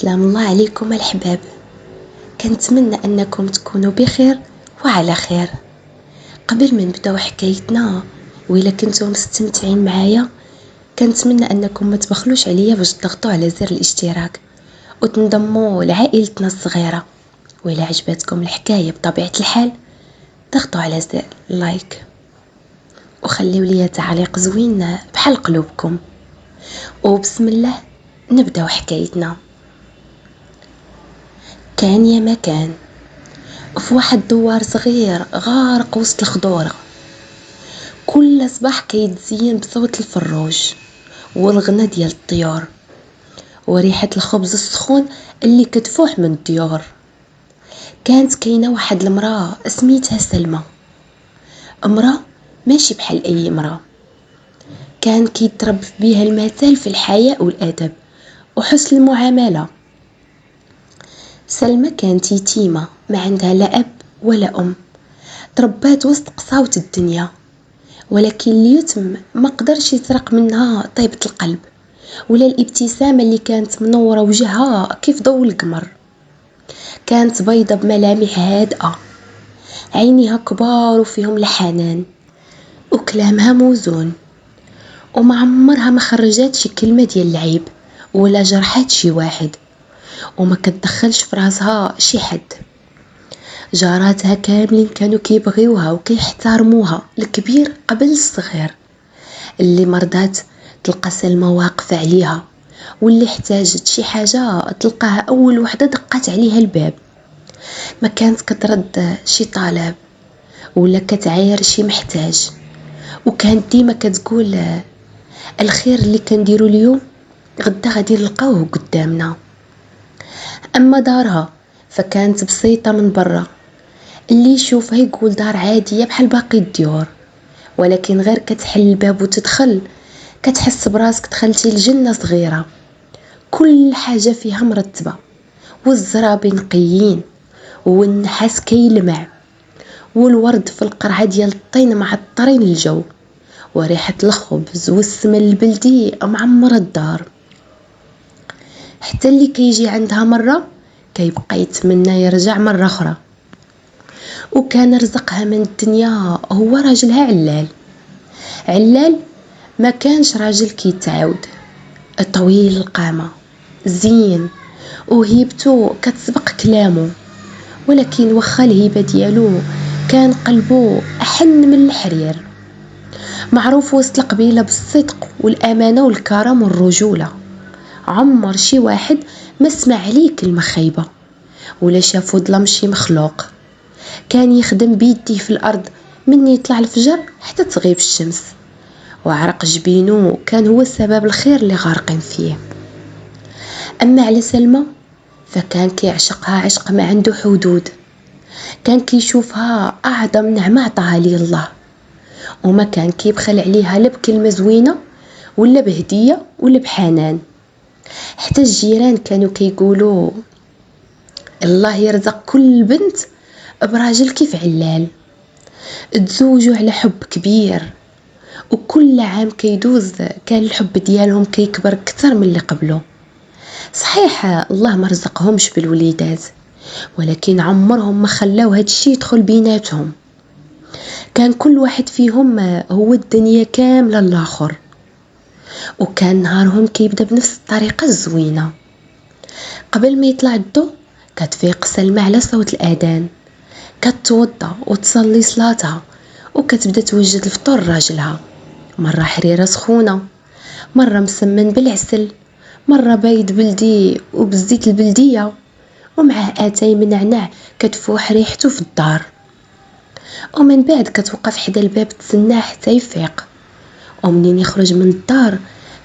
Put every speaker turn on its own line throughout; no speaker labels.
سلام الله عليكم الحباب. كنتمنى أنكم تكونوا بخير وعلى خير. قبل ما نبداو حكايتنا وإلا كنتم مستمتعين معايا كنتمنى أنكم ما تبخلوش عليا باش تضغطوا على زر الاشتراك وتنضموا لعائلتنا الصغيرة. وإلا عجبتكم الحكاية بطبيعة الحال ضغطوا على زر لايك وخليوا لي تعليق زوين بحال قلوبكم. وبسم الله نبداو حكايتنا. كان يا مكان في واحد دوار صغير غارق وسط الخضورة، كل صباح كيتزين بصوت الفروج والغنى ديال الطيور وريحة الخبز السخون اللي كتفوح من الديور. كانت كاينة واحد المرأة سميتها سلمى، امرأة ماشي بحال اي امرأة، كان كيتربى بيها المثل في الحياء والادب وحسن المعاملة. سلمى كانت يتيمة ما عندها لا اب ولا ام، تربات وسط قساوة الدنيا، ولكن اليتم ما قدرش يسرق منها طيبة القلب ولا الابتسامة اللي كانت منورة وجهها كيف ضوء القمر. كانت بيضة بملامح هادئة، عينيها كبار وفيهم الحنان وكلامها موزون، وما عمرها ما خرجت شي كلمة ديال العيب ولا جرحت شي واحد، وما كتدخلش في راسها شي حد. جاراتها كاملين كانوا كيبغيوها وكيحترموها، الكبير قبل الصغير. اللي مرضات تلقى سلمى واقفة عليها، واللي احتاجت شي حاجة تلقاها أول وحدة دقات عليها الباب. ما كانت كترد شي طلب ولا كتعاير شي محتاج، وكانت ديما كتقول الخير اللي كنديرو اليوم غدا غادي نلقاوه قدامنا. أما دارها فكانت بسيطة من برا، اللي يشوفها يقول دار عادية بحال باقي الديور، ولكن غير كتحل الباب وتدخل كتحس براسك دخلتي لجنة صغيرة. كل حاجة فيها مرتبة، والزرابي نقيين والنحاس كيلمع، والورد في القرعة ديال الطين معطرين الجو، وريحة الخبز والسمن البلدي معمرة الدار. حتى اللي كيجي عندها مرة كيبقى يتمنى يرجع مرة أخرى. وكان رزقها من الدنيا هو راجلها علال ما كانش راجل كيتعاود، طويل القامة زين وهيبته كتسبق كلامه، ولكن وخا الهيبة ديالو كان قلبه أحن من الحرير. معروف وسط القبيلة بالصدق والأمانة والكرم والرجولة، عمر شي واحد ما سمع عليه كلمة خايبة ولا شافو ظلم شي مخلوق. كان يخدم بيديه في الأرض من يطلع الفجر حتى تغيب الشمس، وعرق جبينو كان هو السبب الخير اللي غارقين فيه. أما على سلمى فكان كيعشقها عشق ما عنده حدود، كان كيشوفها أعظم نعمة عطاها ليه الله، وما كان كيبخل عليها لا بكلمة زوينة ولا بهدية ولا بحنان. حتى الجيران كانوا كيقولوا الله يرزق كل بنت براجل كيف علال. تزوجوا على حب كبير، وكل عام كيدوز كان الحب ديالهم كيكبر أكثر من اللي قبله. صحيح الله ما رزقهمش بالوليدات، ولكن عمرهم ما خلاو هادشي يدخل بيناتهم. كان كل واحد فيهم هو الدنيا كاملة الآخر، وكان نهارهم كيبدا بنفس الطريقة الزوينة. قبل ما يطلع الضو كتفيق سلمى على صوت الأذان، كتوضى وتصلي صلاتها، وكتبدا توجد الفطور راجلها، مرة حريرة سخونة، مرة مسمن بالعسل، مرة بايد بلدي وبالزيت البلدية، ومعه آتاي من نعناع كتفوح ريحته في الدار. ومن بعد كتوقف حدا الباب تسناه حتى يفيق، ومنين يخرج من الدار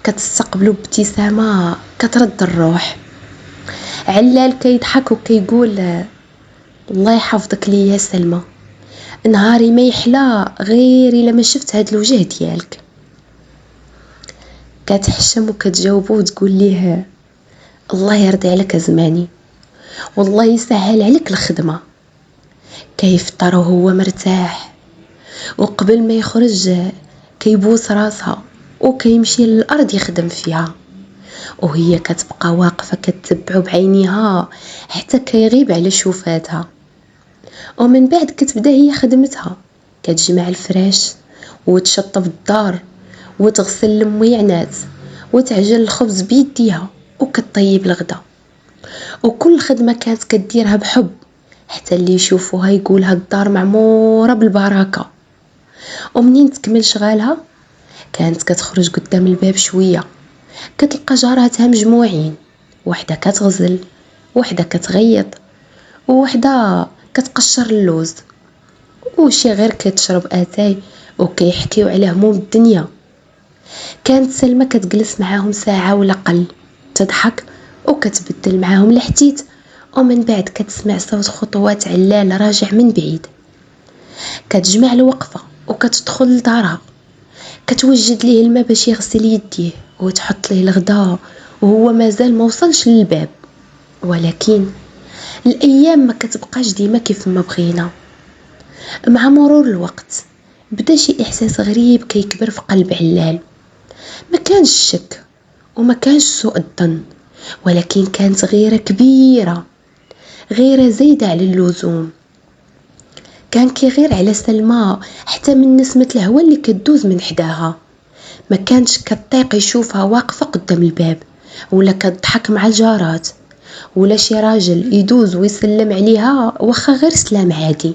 كتستقبلو بابتسامة كترد الروح. علال كيضحك وكيقول الله يحفظك لي يا سلمى، نهاري ما يحلى غير الا ما شفت هاد الوجه ديالك. كتحشم وكتجاوبو وتقول ليه الله يرضي عليك زماني والله يسهل عليك الخدمة. كيفطر وهو مرتاح، وقبل ما يخرج كيبوس راسها وكيمشي للأرض يخدم فيها، وهي كتبقى واقفة كتبعو بعينيها حتى كيغيب على شوفاتها. ومن بعد كتبدا هي خدمتها، كتجمع الفراش وتشطف الدار وتغسل الميعنات وتعجن الخبز بيديها وكطيب الغدا. وكل خدمة كانت كديرها بحب، حتى اللي يشوفوها يقول هاد الدار معمورة بالبركة. ومنين تكمل شغالها كانت كتخرج قدام الباب شوية، كتلقى جاراتها مجموعين، وحدة كتغزل، وحدة كتغيط، ووحدة كتقشر اللوز، وشي غير كتشرب اتاي وكيحكيو على هموم الدنيا. كانت سلمى كتجلس معاهم ساعة ولا قل، تضحك وكتبدل معاهم الحديث، ومن بعد كتسمع صوت خطوات علال راجع من بعيد. كتجمع الوقفة وكتدخل لدارها، كتوجد ليه الماء باش يغسل يديه وتحط ليه الغداء وهو مازال ما وصلش للباب. ولكن الايام ما كتبقاش ديما كيف ما بغينا. مع مرور الوقت بدا شي احساس غريب كيكبر في قلب علال. ما كانش شك وما كانش سوء الظن، ولكن كانت غيرة كبيرة، غيرة زايدة على اللزوم. كان كيغير على سلمى حتى من نسمة الهواء اللي كدوز من حداها. ما كانش كطيق يشوفها واقفة قدام الباب ولا كتضحك مع الجارات، ولا شي راجل يدوز ويسلم عليها واخا غير سلام عادي.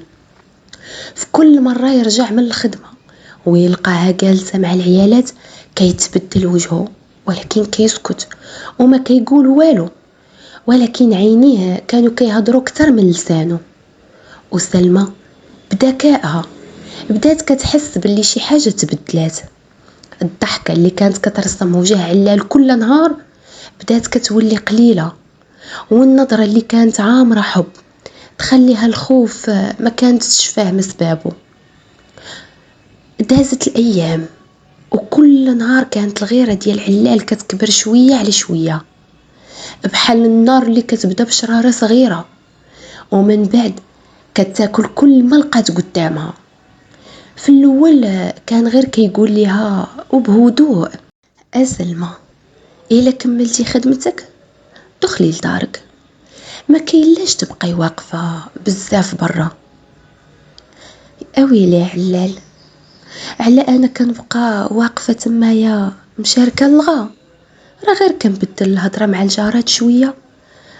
في كل مرة يرجع من الخدمة ويلقاها جالسة مع العيالات كيتبدل وجهه، ولكن كيسكت وما كيقول والو، ولكن عينيه كانوا كيهضروا كتر من لسانه. وسلمى بذكائها بدات كتحس باللي شي حاجة تبدلات. الضحكة اللي كانت كترسم وجه علال كل نهار بدات كتولي قليلة، والنظرة اللي كانت عامرة حب تخليها الخوف ما كانتش فاهمة سبابه. دازت الأيام وكل نهار كانت الغيرة ديال علال كتكبر شوية على شوية، بحال النار اللي كتبدا بشرارة صغيرة ومن بعد كتاكل كل ما لقات قدامها. في الاول كان غير كيقول ليها وبهدوء: سلمى، الا كملتي خدمتك دخلي لدارك، ما كاينلاش تبقاي واقفه بزاف برا. اويلي علال، على انا كنبقى واقفه تمايا مشاركه الغا؟ راه غير كنبدل الهضره مع الجارات شويه،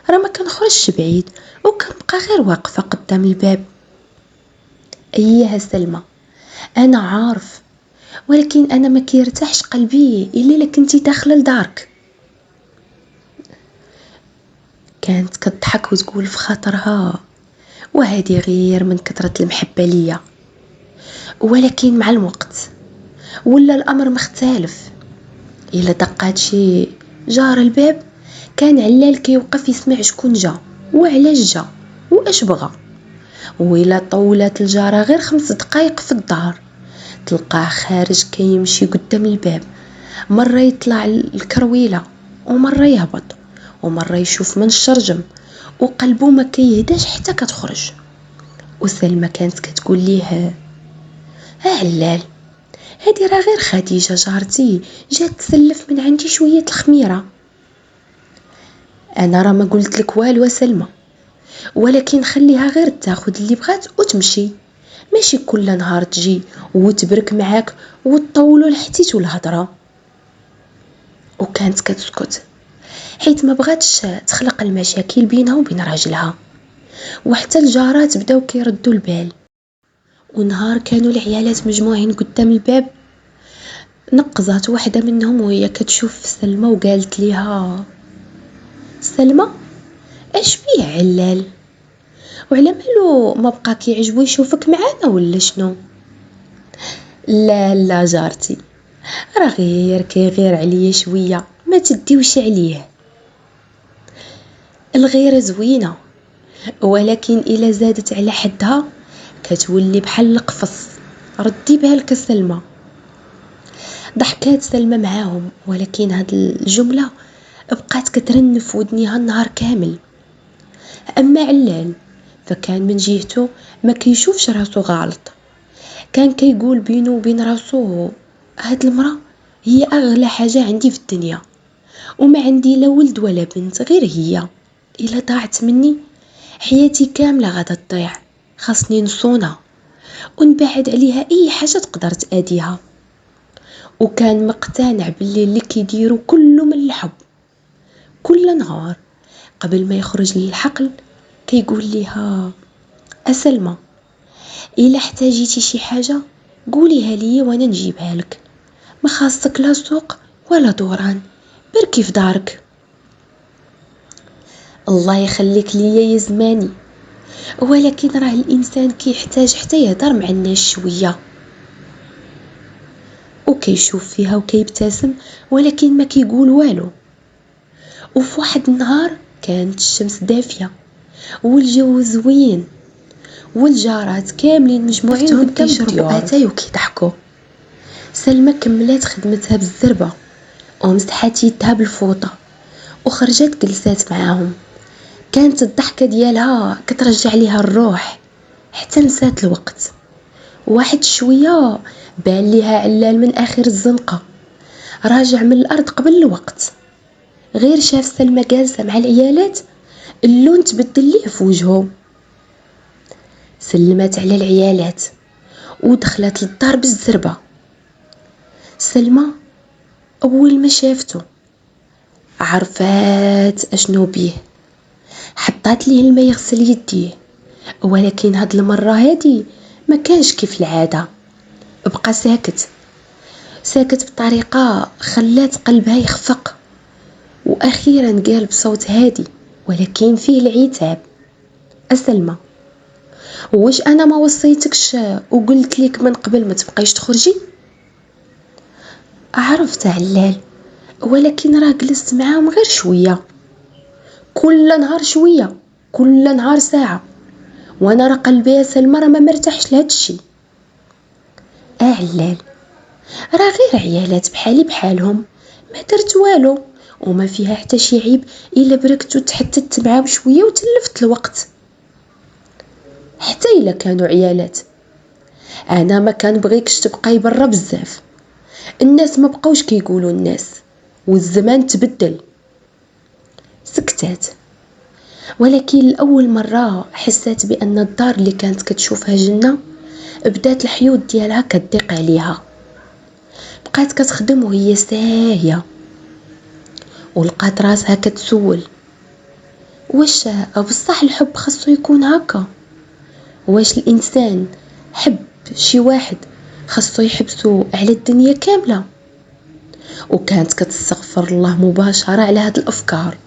راه ما كنخرجش بعيد وكنبقى غير واقفه قدام الباب. ايها سلمى، انا عارف، ولكن انا ما كيرتاحش قلبي الا كنتي داخله لدارك. كانت كتضحك وتقول في خاطرها وهذه غير من كثرة المحبة ليا. ولكن مع الوقت ولا الامر مختلف. الا دقات شي جار الباب كان علال كيوقف يسمع شكون جا وعلاش جا واش بغى. وإلا طولت الجارة غير 5 دقايق في الدار تلقاه خارج كيمشي قدام الباب، مرة يطلع الكرويلة ومرة يهبط ومرة يشوف من الشرجم، وقلبه ما كيهداش حتى كتخرج. وسلمى كانت كتقول ليه: علال، هادي راه غير خديجة جارتي جات تسلف من عندي شوية الخميرة. انا راه ما قلت لك والو سلمى، ولكن خليها غير تاخد اللي بغات وتمشي، ماشي كل نهار تجي وتبرك معاك وتطولوا الحديث والهضره. وكانت كتسكت حيت ما بغاتش تخلق المشاكل بينها وبين راجلها. وحتى الجارات بداو كيردوا البال. ونهار كانوا العيالات مجموعين قدام الباب، نقزات واحدة منهم وهي كتشوف سلمى وقالت ليها: سلمى، اش بيه علال؟ وعلى مالو ما بقى كيعجبو يشوفك معانا ولا شنو؟ لا لا جارتي، راه غير كيغير عليا شويه، ما تديوش عليه. الغيره زوينه، ولكن الا زادت على حدها كتولي بحال القفص، ردي بالك سلمى. ضحكات سلمى معاهم، ولكن هاد الجمله بقات كترن في ودنيها النهار كامل. اما علال فكان من جهته ما كيشوفش راسو غلط، كان كيقول بينه وبين راسو: هاد المرأة هي اغلى حاجة عندي في الدنيا، وما عندي لا ولد ولا بنت غير هي. الا ضاعت مني حياتي كامله غادا تضيع. خاصني نصونها ونبعد عليها اي حاجه تقدر تاذيها. وكان مقتنع باللي اللي كيديرو كله من الحب. كل نهار قبل ما يخرج ليه الحقل كيقول ليها: أسلمى، الا احتاجيتي شي حاجه قوليها لي وانا نجيبها لك. ما خاصك لا سوق ولا دوران، بركي في دارك. الله يخليك ليا يا زماني، ولكن راه الانسان كيحتاج حتى يهضر مع الناس شويه. وكيشوف فيها وكيبتسم ولكن ما كيقول والو. وفي واحد النهار كانت الشمس دافيه والجو زوين والجارات كاملين مجموعين قدام كيشربوا اتاي وكيضحكوا. سلمى كملات خدمتها بالزربه ومسحات يدها بالفوطه وخرجت جلسات معاهم. كانت الضحكه ديالها كترجع ليها الروح حتى نسات الوقت. واحد شويه بان ليها علال من اخر الزنقه راجع من الارض قبل الوقت. غير شاف سلمى جالسه مع العيالات اللون تبدل ليه في وجهه. سلمت على العيالات ودخلت للدار بالزربه. سلمى اول ما شافته عرفات اشنو بيه. حطات ليه الماء يغسل يديه، ولكن هاد المره هادي ما كانش كيف العاده. بقى ساكت بطريقه خلات قلبها يخفق. واخيرا قال بصوت هادي ولكن فيه العتاب: أسلمى، واش انا ما وصيتكش وقلت لك من قبل ما تبقيش تخرجي؟ عرفت علال، ولكن راه جلست معاهم غير شويه، كل نهار شويه، كل نهار ساعه، وانا راه قلبي يا سلمى راه ما مرتاحش لهاد الشيء. علال، راه غير عيالات بحالي بحالهم، ما درت والو وما فيها حتى شي عيب الا بركت وتحتت معاهم شويه وتلفت الوقت. حتى الا كانوا عيالات انا ما كنبغيكش تبقاي برا بزاف. الناس ما بقاوش كيقولوا الناس والزمان تبدل. سكتات، ولكن لأول مرة حسات بأن الدار اللي كانت كتشوفها جنة بدات الحيوط ديالها كتضيق عليها. بقات كتخدم وهي ساهية ولقات راسها كتسول: واش بصح الحب خاصو يكون هكا؟ واش الانسان حب شي واحد خاصو يحبسو على الدنيا كامله؟ وكانت كتستغفر الله مباشره على هاد الافكار،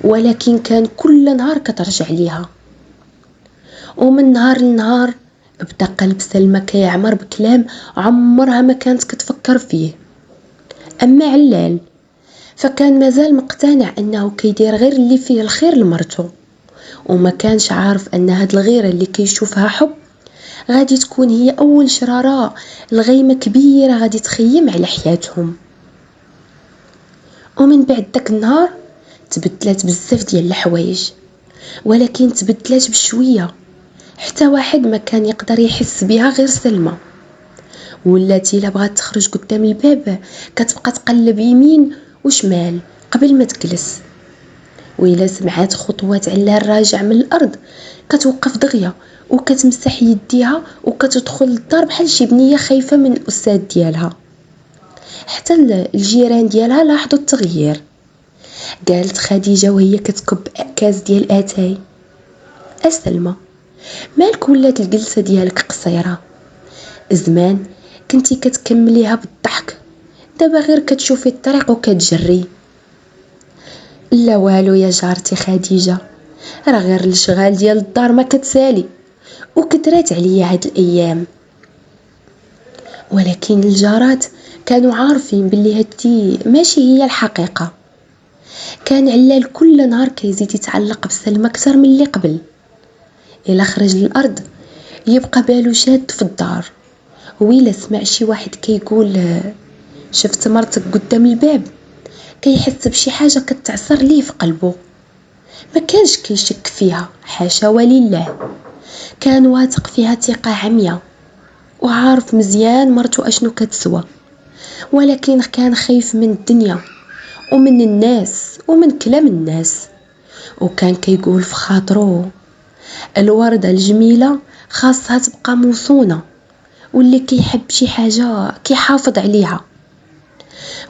ولكن كان كل نهار كترجع ليها. ومن نهار لنهار بدا قلب سلمى كيعمر بكلام عمرها ما كانت كتفكر فيه. اما علال فكان مازال مقتنع انه كيدير غير اللي فيه الخير لمرته، وما كانش عارف ان هاد الغيرة اللي كيشوفها حب غادي تكون هي اول شرارة الغيمة كبيرة غادي تخيم على حياتهم. ومن بعد داك النهار تبدلات بزاف ديال الحوايج، ولكن تبدلات بشوية حتى واحد ما كان يقدر يحس بها غير سلمى. ولاتي الا بغات تخرج قدام الباب كتبقى تقلب يمين وشمال قبل ما تجلس، وإلا سمعات خطوات علال راجع من الارض كتوقف دغيا وكتمسح يديها وكتدخل للدار بحال شي بنيه خايفه من الاستاذ ديالها. حتى الجيران ديالها لاحظوا التغيير. قالت خديجه وهي كتكب كاس ديال اتاي: أسلمى، مالك ولات الجلسه ديالك قصيره؟ زمان كنتي كتكمليها بالضحك، دابا غير كتشوفي الطريق وكتجري. لا والو يا جارتي خديجه، راه غير الاشغال ديال الدار ما كتسالي وكثرات عليا هاد الايام. ولكن الجارات كانوا عارفين باللي هادي ماشي هي الحقيقه. كان علال كل نهار كيزيد يتعلق بسلمى اكثر من اللي قبل. الا خرج للارض يبقى بالو شاد في الدار، وإلا سمع شي واحد كيقول شفت مرتك قدام الباب كيحس بشي حاجه كتعصر ليه في قلبه. ما كانش كيشك فيها، حاشا ولله، كان واثق فيها ثقه عمياء وعارف مزيان مرته اشنو كتسوى، ولكن كان خايف من الدنيا ومن الناس ومن كلام الناس. وكان كيقول في خاطرو الوردة الجميلة خاصها تبقى موصونة، واللي كيحب شي حاجة كيحافظ عليها.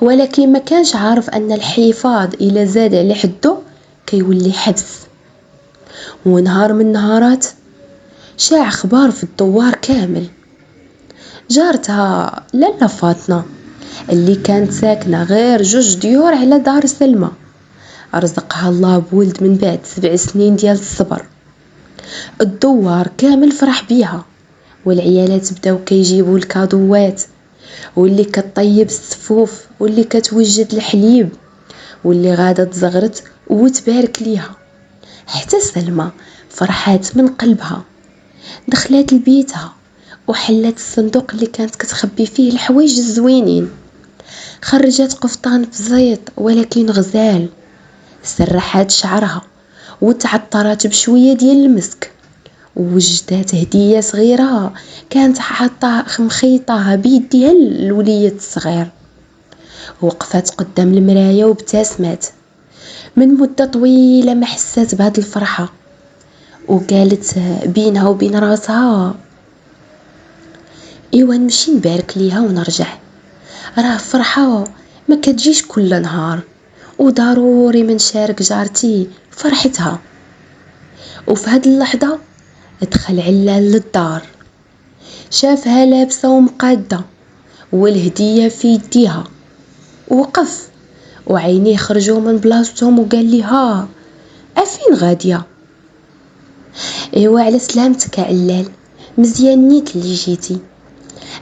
ولكن ما كانش عارف أن الحفاظ إلى زاد على حده كيولي حبس. ونهار من نهارات شاع خبار في الدوار كامل. جارتها لاله فاطمة اللي كانت ساكنة غير 2 ديور على دار سلمى، رزقها الله بولد من بعد 7 سنين ديال الصبر. الدوار كامل فرح بيها، والعيالات بداو كيجيبوا الكادوات، واللي كطيب الصفوف، واللي كتوجد الحليب، واللي غادا تزغرت وتبارك ليها. حتى سلمى فرحات من قلبها، دخلت لبيتها وحلت الصندوق اللي كانت كتخبي فيه الحوايج الزوينين، خرجت قفطان بزيط ولكن غزال، سرحات شعرها وتعطرات بشوية ديال المسك، ووجدات هدية صغيرة كانت مخيطاها بيديها الوليد الصغير. وقفت قدام المراية وابتسمت، من مدة طويلة ما حسات بهاد الفرحة، وقالت بينها وبين راسها ايوا نمشي نبارك ليها ونرجع، راه فرحة ما كتجيش كل نهار، وضروري من شارك جارتي فرحتها. وفي هاد اللحظة دخل علال للدار، شافها لابسة ومقادة والهدية في يديها، وقف وعينيه خرجوا من بلاصتهم وقال ليها افين غادية؟ ايوا على سلامتك علال، مزيان نيت اللي جيتي.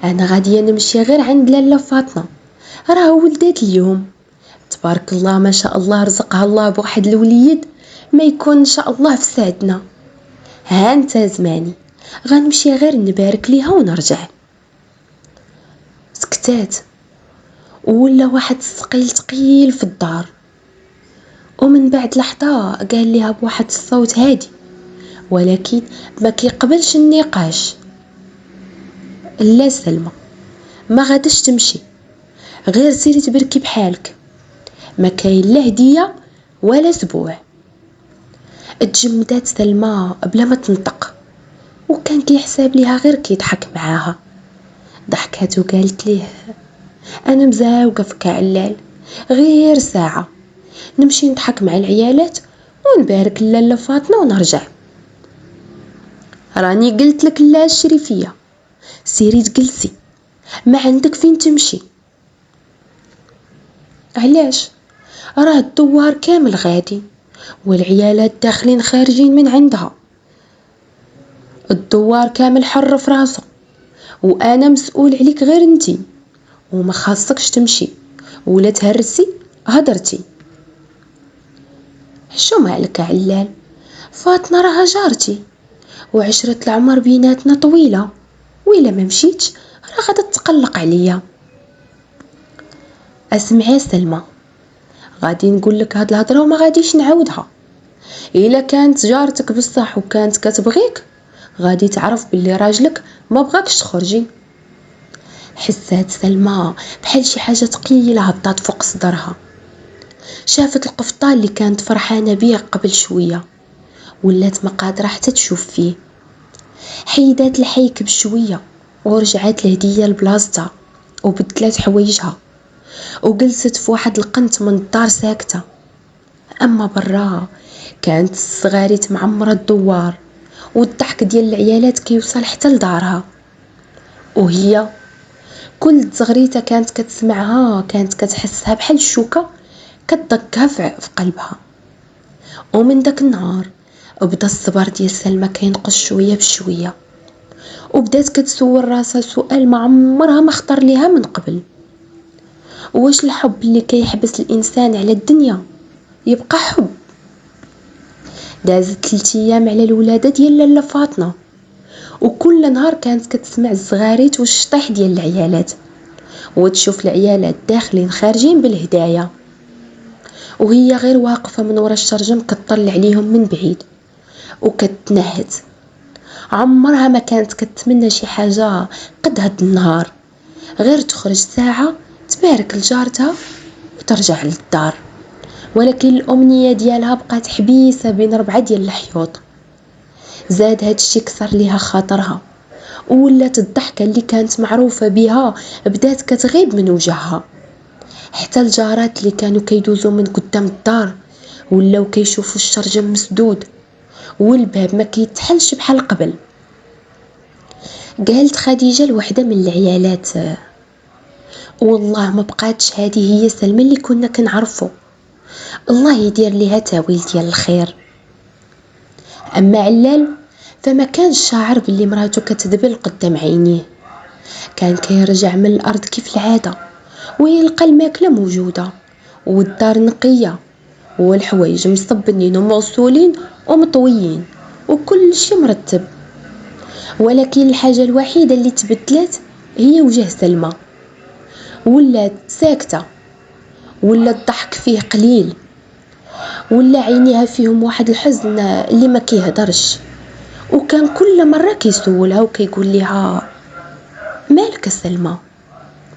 انا غادية نمشي غير عند لاله فاطمة، راه ولدات اليوم، تبارك الله ما شاء الله، رزقها الله بواحد الوليد ما يكون ان شاء الله في سعدنا. ها انت زماني غنمشي غير نبارك ليها ونرجع. سكتات ولا واحد الثقيل تقيل في الدار، ومن بعد لحظة قال ليها بواحد الصوت هادي ولكن ما كيقبلش النقاش، لا سلمى ما غادش تمشي، غير سيري تبركي بحالك، ما كاين لا هدية ولا سبوع. تجمدات سلمى بلا ما تنطق، وكان كيحساب ليها غير كيضحك معاها. ضحكات وقالت ليه انا مزاوقه فيك علال، غير ساعه نمشي نضحك مع العيالات ونبارك لاله فاطمه ونرجع. راني قلت لك لا الشريفيه، سيري تجلسي، ما عندك فين تمشي. علاش؟ راه الدوار كامل غادي والعيالات داخلين خارجين من عندها، الدوار كامل حر في راسه، وانا مسؤول عليك غير انتي، وما خاصكش تمشي ولا تهرسي هدرتي. حشومة عليك علال، فاطمة راها جارتي وعشرة العمر بيناتنا طويلة، وإلا ما مشيتش راه غادا تتقلق عليا. اسمعي سلمى، غادي نقول لك هاد الهضره وما غاديش نعاودها، الا كانت جارتك بصح وكانت كتبغيك غادي تعرف باللي راجلك ما بغاكش تخرجي. حسات سلمى بحال شي حاجه ثقيله هبطات فوق صدرها، شافت القفطان اللي كانت فرحانه بيه قبل شويه ولات ما قادره حتى تشوف فيه. حيدات الحيك بشويه ورجعت الهديه لبلاصتها وبدلات حوايجها وجلست في واحد القنت من الدار ساكته. اما برا كانت الصغاريت معمره الدوار، والضحك ديال العيالات كيوصل حتى لدارها، وهي كل صغريته كانت كتسمعها كانت كتحسها بحال الشوكه كتدقها في قلبها. ومن داك النهار بدا الصبر ديال سلمى كينقص شويه بشويه، وبدات كتسول راسها سؤال ما عمرها ما خطر ليها من قبل، واش الحب اللي كيحبس الانسان على الدنيا يبقى حب؟ دازت 3 ايام على الولاده ديال لاله فاطمه، وكل نهار كانت كتسمع الزغاريت والشطيح ديال العيالات وتشوف العيالات داخلين خارجين بالهدايا، وهي غير واقفه من ورا الشرجم كتطلع عليهم من بعيد وكتنهد. عمرها ما كانت كتمنى شي حاجه قد هاد النهار، غير تخرج ساعه تبارك لجارتها وترجع للدار. ولكن الأمنية ديالها بقات حبيسة بين 4 ديال الحيوط. زاد هادشي كسر ليها خاطرها، وولات الضحكة اللي كانت معروفة بها بدات كتغيب من وجهها. حتى الجارات اللي كانوا كيدوزوا من قدام الدار ولاو كيشوفوا الشرجم مسدود والباب ما كيتحلش بحال قبل. قالت خديجة لوحدة من العيالات: والله ما بقاتش هذه هي سلمى اللي كنا كنعرفو، الله يدير ليها تاويل ديال الخير. اما علال فما كانش شاعر باللي مراته كتدبل قدام عينيه. كان كيرجع من الارض كيف العاده ويلقى الماكله موجوده والدار نقيه والحوايج مصبنين ومغسولين ومطويين وكل شيء مرتب. ولكن الحاجه الوحيده اللي تبدلت هي وجه سلمى، ولات ساكته، ولا الضحك فيه قليل، ولا عينيها فيهم واحد الحزن اللي ما كيهدرش. وكان كل مره كيسولها وكيقول لها: مالك سلمى؟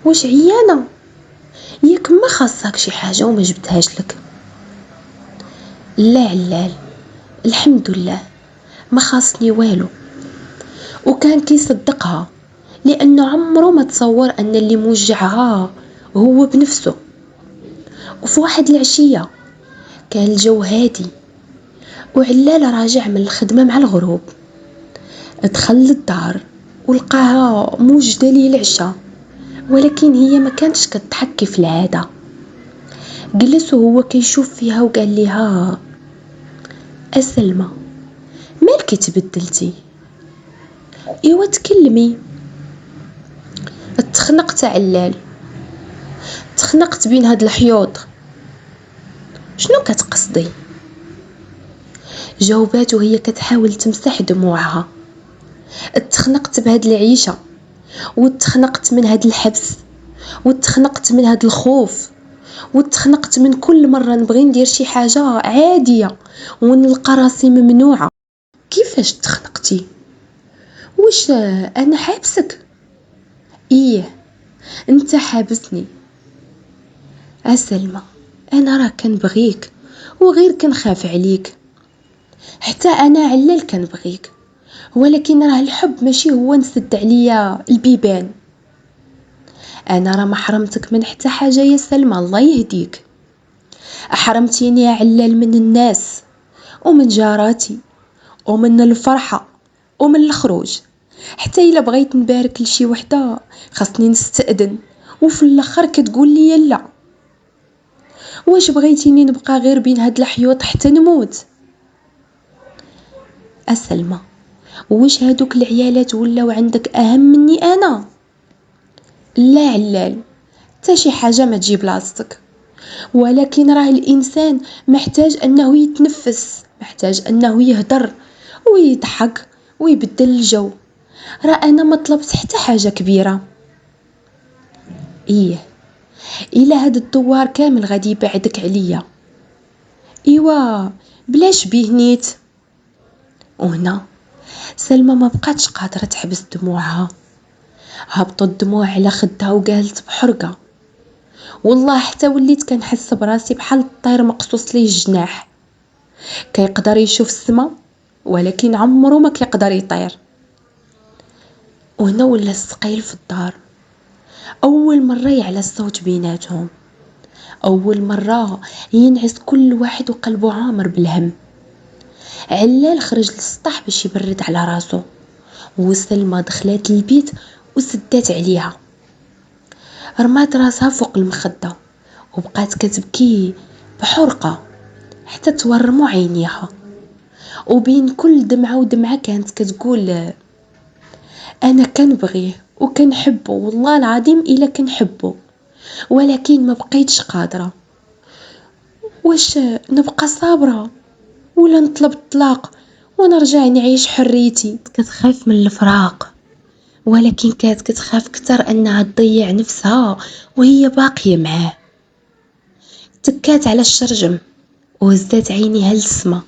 واش عيانه؟ ياك ما خاصك شي حاجه وما جبتهاش لك؟ لا علال، الحمد لله ما خاصني والو. وكان كيصدقها لانه عمره ما تصور ان اللي موجعها هو بنفسه. وفي واحد العشيه كان الجو هادي وعلال راجع من الخدمه مع الغروب. دخل للدار ولقاها موجده ليه العشاء، ولكن هي ما كانتش كتضحك كيف العاده. جلس وهو كيشوف فيها وقال لها: سلمى، مالك تبدلتي؟ ايوا تكلمي. تخنقت علال، تخنقت بين هاد الحيوط. شنو كتقصدي؟ جاوبات وهي كتحاول تمسح دموعها. اتخنقت بهاد العيشه، واتخنقت من هاد الحبس، واتخنقت من هاد الخوف، واتخنقت من كل مره نبغي ندير شي حاجه عاديه ونلقى راسي ممنوعه. كيفاش تخنقتي؟ واش انا حابسك؟ ايه انت حابسني. سلمى، انا راه كنبغيك وغير كنخاف عليك. حتى انا علال كنبغيك، ولكن راه الحب ماشي هو نسد عليا البيبان. انا راه ما حرمتك من حتى حاجه يا سلمى، الله يهديك. حرمتيني يا علال من الناس ومن جاراتي ومن الفرحه ومن الخروج. حتى الا بغيت نبارك لشي وحده خاصني نستأذن، وفي الاخر كتقول لي لا. واش بغيتيني نبقى غير بين هاد الحيوط حتى نموت؟ سلمى، واش هادوك العيالات ولاو عندك اهم مني انا؟ لا علال، حتى شي حاجه ما تجي بلاصتك، ولكن راه الانسان محتاج انه يتنفس، محتاج انه يهدر ويضحك ويبدل الجو. راه انا ما طلبت حتى حاجه كبيره. ايه الى هاد الدوار كامل غادي يبعدك عليا. ايوا بلاش بيه نيت. وهنا سلمى ما بقاتش قادره تحبس دموعها. هبطت الدموع على خدها وقالت بحرقه: والله حتى وليت كنحس براسي بحال الطير مقصوص ليه الجناح، كيقدر يشوف السما ولكن عمره ما كيقدر يطير. وهنا ولا السقيل في الدار. اول مره يعلى الصوت بيناتهم، اول مره ينعس كل واحد وقلبه عامر بالهم. علال خرج للسطح باش يبرد على راسه، وسلمى دخلات البيت وسدات عليها، رمات راسها فوق المخده وبقات كتبكي بحرقه حتى تورموا عينيها. وبين كل دمعه ودمعه كانت كتقول: انا كنبغيه وكنحبه، والله العظيم الا كنحبه، ولكن ما بقيتش قادره. واش نبقى صابره ولا نطلب الطلاق ونرجع نعيش حريتي؟ كتخاف من الفراق، ولكن كانت كتخاف كتر انها تضيع نفسها وهي باقيه معاه. تكات على الشرجم وهزات عينيها للسما.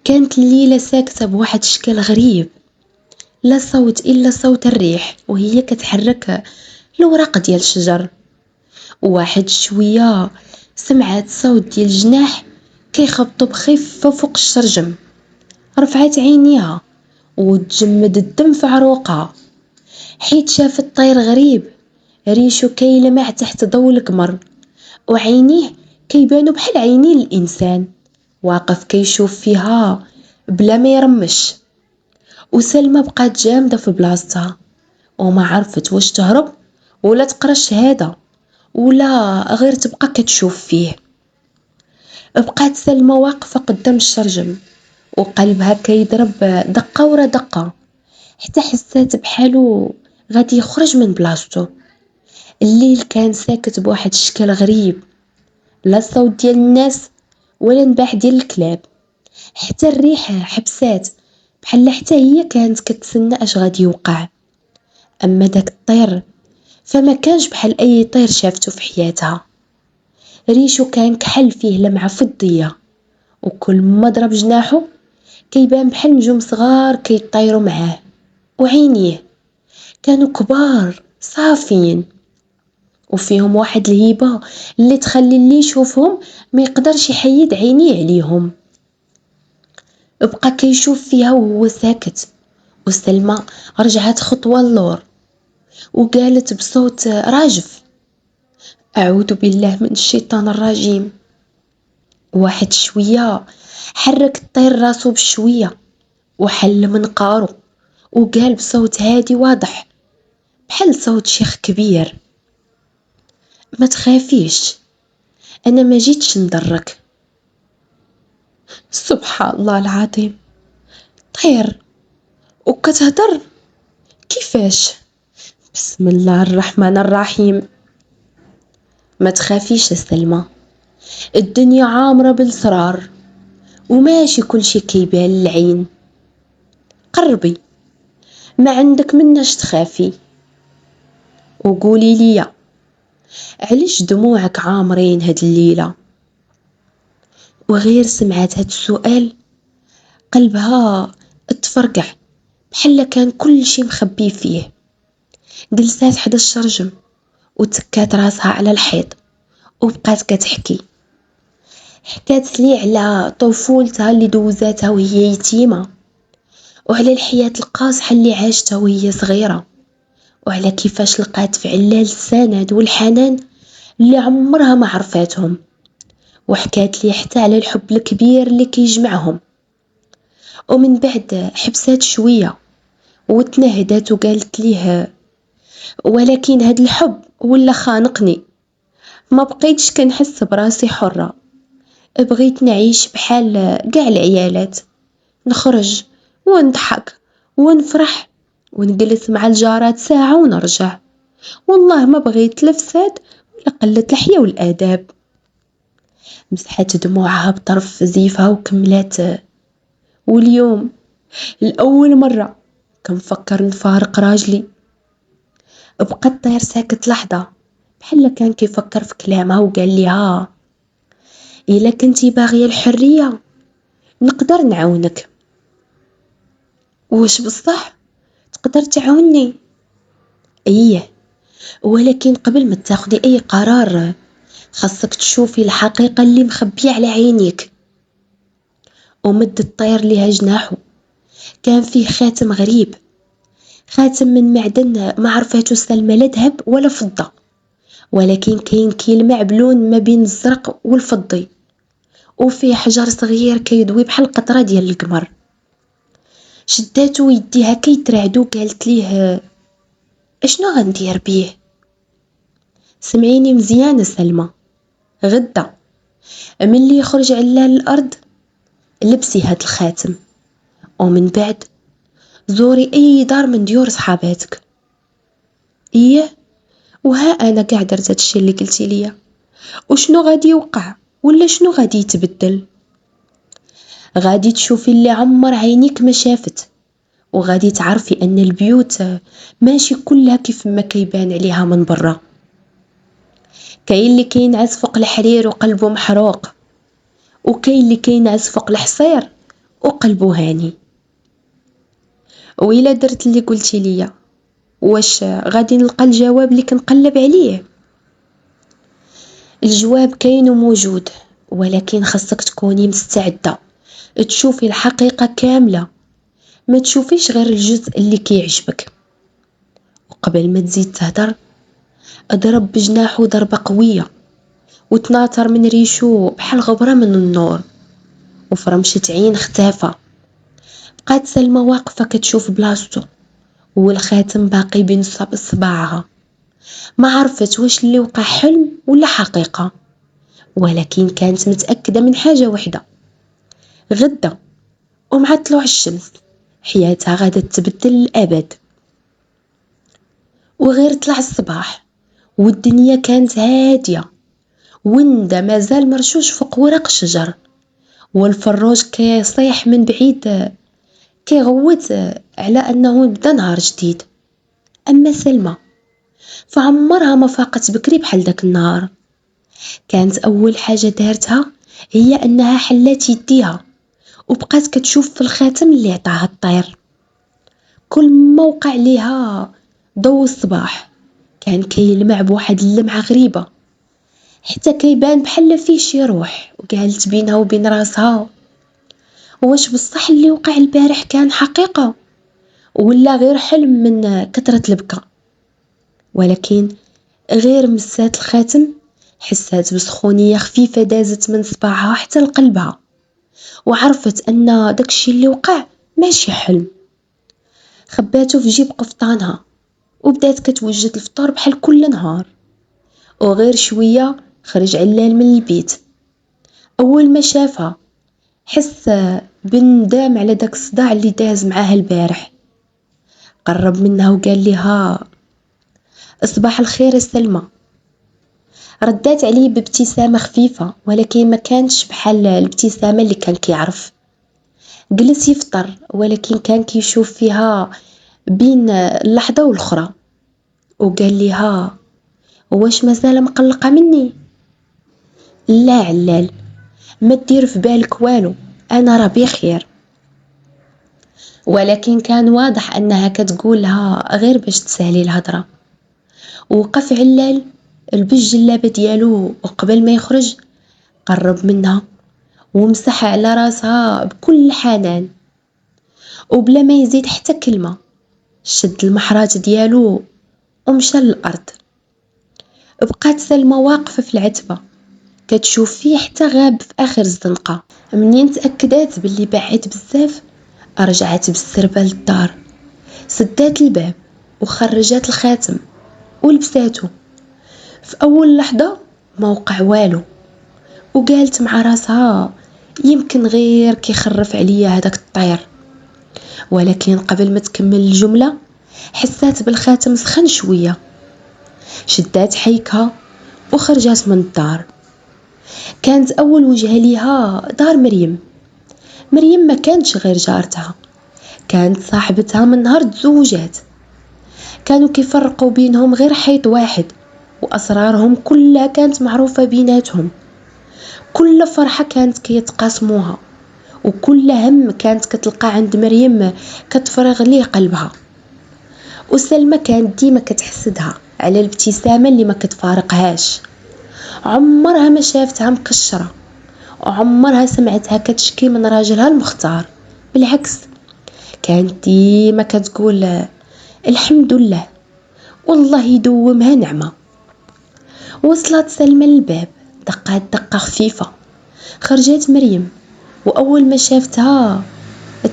كانت الليله ساكته بواحد الشكل غريب، لا صوت الا صوت الريح وهي كتحرك الوراق ديال الشجر، وواحد شوية سمعت صوت ديال الجناح كيخبطوا بخفة فوق الشرجم. رفعت عينيها وتجمد الدم في عروقها، حيت شافت طير غريب ريشو كيلمع تحت ضوء القمر، وعينيه كيبانوا بحال عينين الانسان، واقف كيشوف فيها بلا ما يرمش. وسلمى بقات جامده في بلاصتها وما عرفت واش تهرب ولا تقرا الشهاده ولا غير تبقى كتشوف فيه. بقات سلمى واقفه قدام الشرجم وقلبها كيضرب دقه ورا دقه، حتى حسات بحالو غادي يخرج من بلاصتو. الليل كان ساكت بواحد الشكل غريب، لا صوت ديال الناس ولا نباح ديال الكلاب، حتى الريحة حبسات بحال حتى هي كانت كتسنى اش غادي يوقع. اما داك الطير فما كانش بحال اي طير شافته في حياتها، ريشو كان كحل فيه لمعة فضية، وكل ما ضرب جناحه كيبان بحال نجوم صغار كيطيروا معاه، وعينيه كانوا كبار صافيين وفيهم واحد الهيبة اللي تخلي اللي يشوفهم ما يقدرش يحيد عينيه عليهم. بقى كيشوف فيها وهو ساكت، وسلمى رجعت خطوة اللور وقالت بصوت راجف: أعوذ بالله من الشيطان الرجيم. واحد شوية حرك الطير راسو بشوية وحل منقارو وقال بصوت هادي واضح بحال صوت شيخ كبير: ما تخافيش، انا ما جيتش نضرك. سبحان الله العظيم، طير وكتهضر كيفاش؟ بسم الله الرحمن الرحيم. ما تخافيش يا سلمى، الدنيا عامرة بالاسرار وماشي كل شي كيبان للعين. قربي، ما عندك مناش تخافي، وقولي لي علاش دموعك عامرين هاد الليلة؟ وغير سمعت هاد السؤال قلبها اتفرقع بحال كان كل شي مخبي فيه. جلسات حدا الشرجم وتكات راسها على الحيط وبقات كتحكي. حكات لي على طفولتها اللي دوزاتها وهي يتيمة، وعلى الحياة القاصحة اللي عاشتها وهي صغيرة، وعلى كيفاش لقات في علال السند والحنان اللي عمرها ما عرفاتهم. وحكات لي حتى على الحب الكبير اللي كيجمعهم. ومن بعد حبسات شوية وتنهدات وقالت ليه: ولكن هاد الحب ولا خانقني، ما بقيتش كنحس براسي حرة، بغيت نعيش بحال قاع العيالات، نخرج ونضحك ونفرح ونجلس مع الجارات ساعة ونرجع، والله ما بغيت لا فساد ولا قلة الحياة والآداب. مسحت دموعها بطرف زيفها وكملات: واليوم لأول مرة كنفكر نفارق راجلي. بقى الطير ساكت لحظة بحال كان كيفكر في كلامها وقال ليها: إلا كنتي باغية الحرية نقدر نعاونك. واش بصح تقدر تعاوني؟ ايه، ولكن قبل ما تاخدي اي قرار خاصك تشوفي الحقيقة اللي مخبية على عينيك. ومد الطير ليها جناحه، كان فيه خاتم غريب، خاتم من معدن ما عرفاتو سلمى لا ذهب ولا فضة، ولكن كاين كيلمع بلون ما بين الزرق والفضي، وفيه حجر صغير كيضوي بحال قطرة ديال القمر. شداتو يديها كيترعدو قالت ليه: اشنو غندير بيه؟ سمعيني مزيان سلمى، غدا ملي يخرج علال الارض لبسي هاد الخاتم، ومن بعد زوري اي دار من ديور صحاباتك. ايه، وها انا قاع درت هادشي اللي قلتي ليا، وشنو غادي يوقع ولا شنو غادي يتبدل؟ غادي تشوفي اللي عمر عينيك ما شافت، وغادي تعرفي ان البيوت ماشي كلها كيف ما كيبان عليها من برا. كاين اللي كينعس فوق الحرير وقلبه محروق، وكاين اللي كينعس فوق الحصير وقلبه هاني. وإلا درت اللي قلتي ليا، واش غادي نلقى الجواب اللي كنقلب عليه؟ الجواب كاين وموجود، ولكن خاصك تكوني مستعدة تشوفي الحقيقة كاملة، ما تشوفيش غير الجزء اللي كيعجبك. وقبل ما تزيد تهدر، اضرب بجناحو ضربة قوية وتناثر من ريشو بحال غبرة من النور، وفرمشة عين اختفى. بقات سلمى واقفة كتشوف بلاصتو والخاتم باقي بين صباعها. ما عرفت واش اللي وقع حلم ولا حقيقة، ولكن كانت متأكدة من حاجة وحدة: غدا ومع طلوع الشمس حياتها غادا تبدل للأبد. وغير طلع الصباح والدنيا كانت هادية، وندا مازال مرشوش فوق ورق الشجر، والفروج كيصيح من بعيد كيغوت على أنه بدا نهار جديد. أما سلمى فعمرها ما فاقت بكري بحال داك النهار. كانت أول حاجة دارتها هي أنها حلات يديها وبقات كتشوف في الخاتم اللي عطاها الطير. كل ما وقع ليها ضوء الصباح كان كيلمع بواحد اللمعة غريبة، حتى كيبان بحال فيه شي روح. وقالت بينها وبين راسها: واش بصح اللي وقع البارح كان حقيقة ولا غير حلم من كثرة البكا؟ ولكن غير مسات الخاتم حسات بسخونية خفيفة دازت من صباعها حتى لقلبها، وعرفت أن داكشي اللي وقع ماشي حلم. خباتو في جيب قفطانها وبدات كتوجد الفطور بحال كل نهار. وغير شوية خرج علال من البيت. أول ما شافها حس بالندم على داك الصداع اللي داز معاه البارح. قرب منها وقال لها: صباح الخير يا سلمى. ردات عليه بابتسامة خفيفة، ولكن ما كانش بحال الابتسامة اللي كان كيعرف. جلس يفطر، ولكن كان كيشوف فيها بين اللحظة والأخرى. وقال لها: واش مازال مقلقة مني؟ لا علال، ما دير في بالك والو، أنا راه بخير. ولكن كان واضح أنها كتقولها غير باش تسهلي الهضرة. وقف علال لبس الجلابة ديالو، وقبل ما يخرج قرب منها ومسح على راسها بكل حنان، وبلا ما يزيد حتى كلمة شد المحراج ديالو ومشى للأرض. بقات سلمى واقفة في العتبة كتشوف فيه حتى غاب في آخر الزنقة. منين تأكدات باللي بعد بزاف رجعت بالسربة للدار، سدات الباب وخرجت الخاتم ولبساتو. في أول لحظة ما وقع والو، وقالت مع راسها: يمكن غير كيخرف عليا هداك الطير. ولكن قبل ما تكمل الجملة حسات بالخاتم سخن شوية. شدات حيكها وخرجت من الدار. كانت أول وجهة ليها دار مريم. مريم ما كانتش غير جارتها، كانت صاحبتها من نهار تزوجات. كانوا كيفرقوا بينهم غير حيط واحد، وأسرارهم كلها كانت معروفة بيناتهم. كل فرحة كانت كيتقاسموها، وكل هم كانت كتلقى عند مريم كتفرغ ليه قلبها. وسلمى كانت ديما كتحسدها على الابتسامة اللي ما كتفارقهاش. عمرها ما شافتها مكشرة، وعمرها سمعتها كتشكي من راجلها المختار. بالعكس، كانت ديما كتقول: الحمد لله، والله يدومها نعمة. وصلت سلمى للباب، دقات دقة خفيفة. خرجت مريم، وأول ما شافتها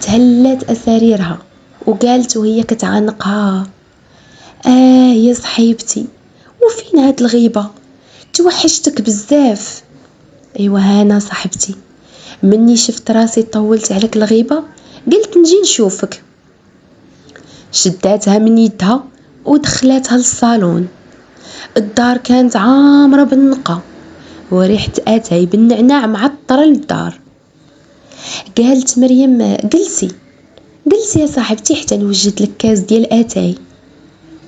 تهلت أساريرها وقالت وهي كتعانقها: يا صحيبتي، وفين هاد الغيبة؟ توحشتك بزاف. ايوا هانا صاحبتي، مني شفت راسي طولت عليك الغيبة قلت نجي نشوفك. شداتها من يدها ودخلاتها للصالون. الدار كانت عامرة بالنقا، وريحة اتاي بالنعناع معطرة للدار. قالت مريم: جلسي يا صاحبتي حتى نوجد لك كاس ديال اتاي.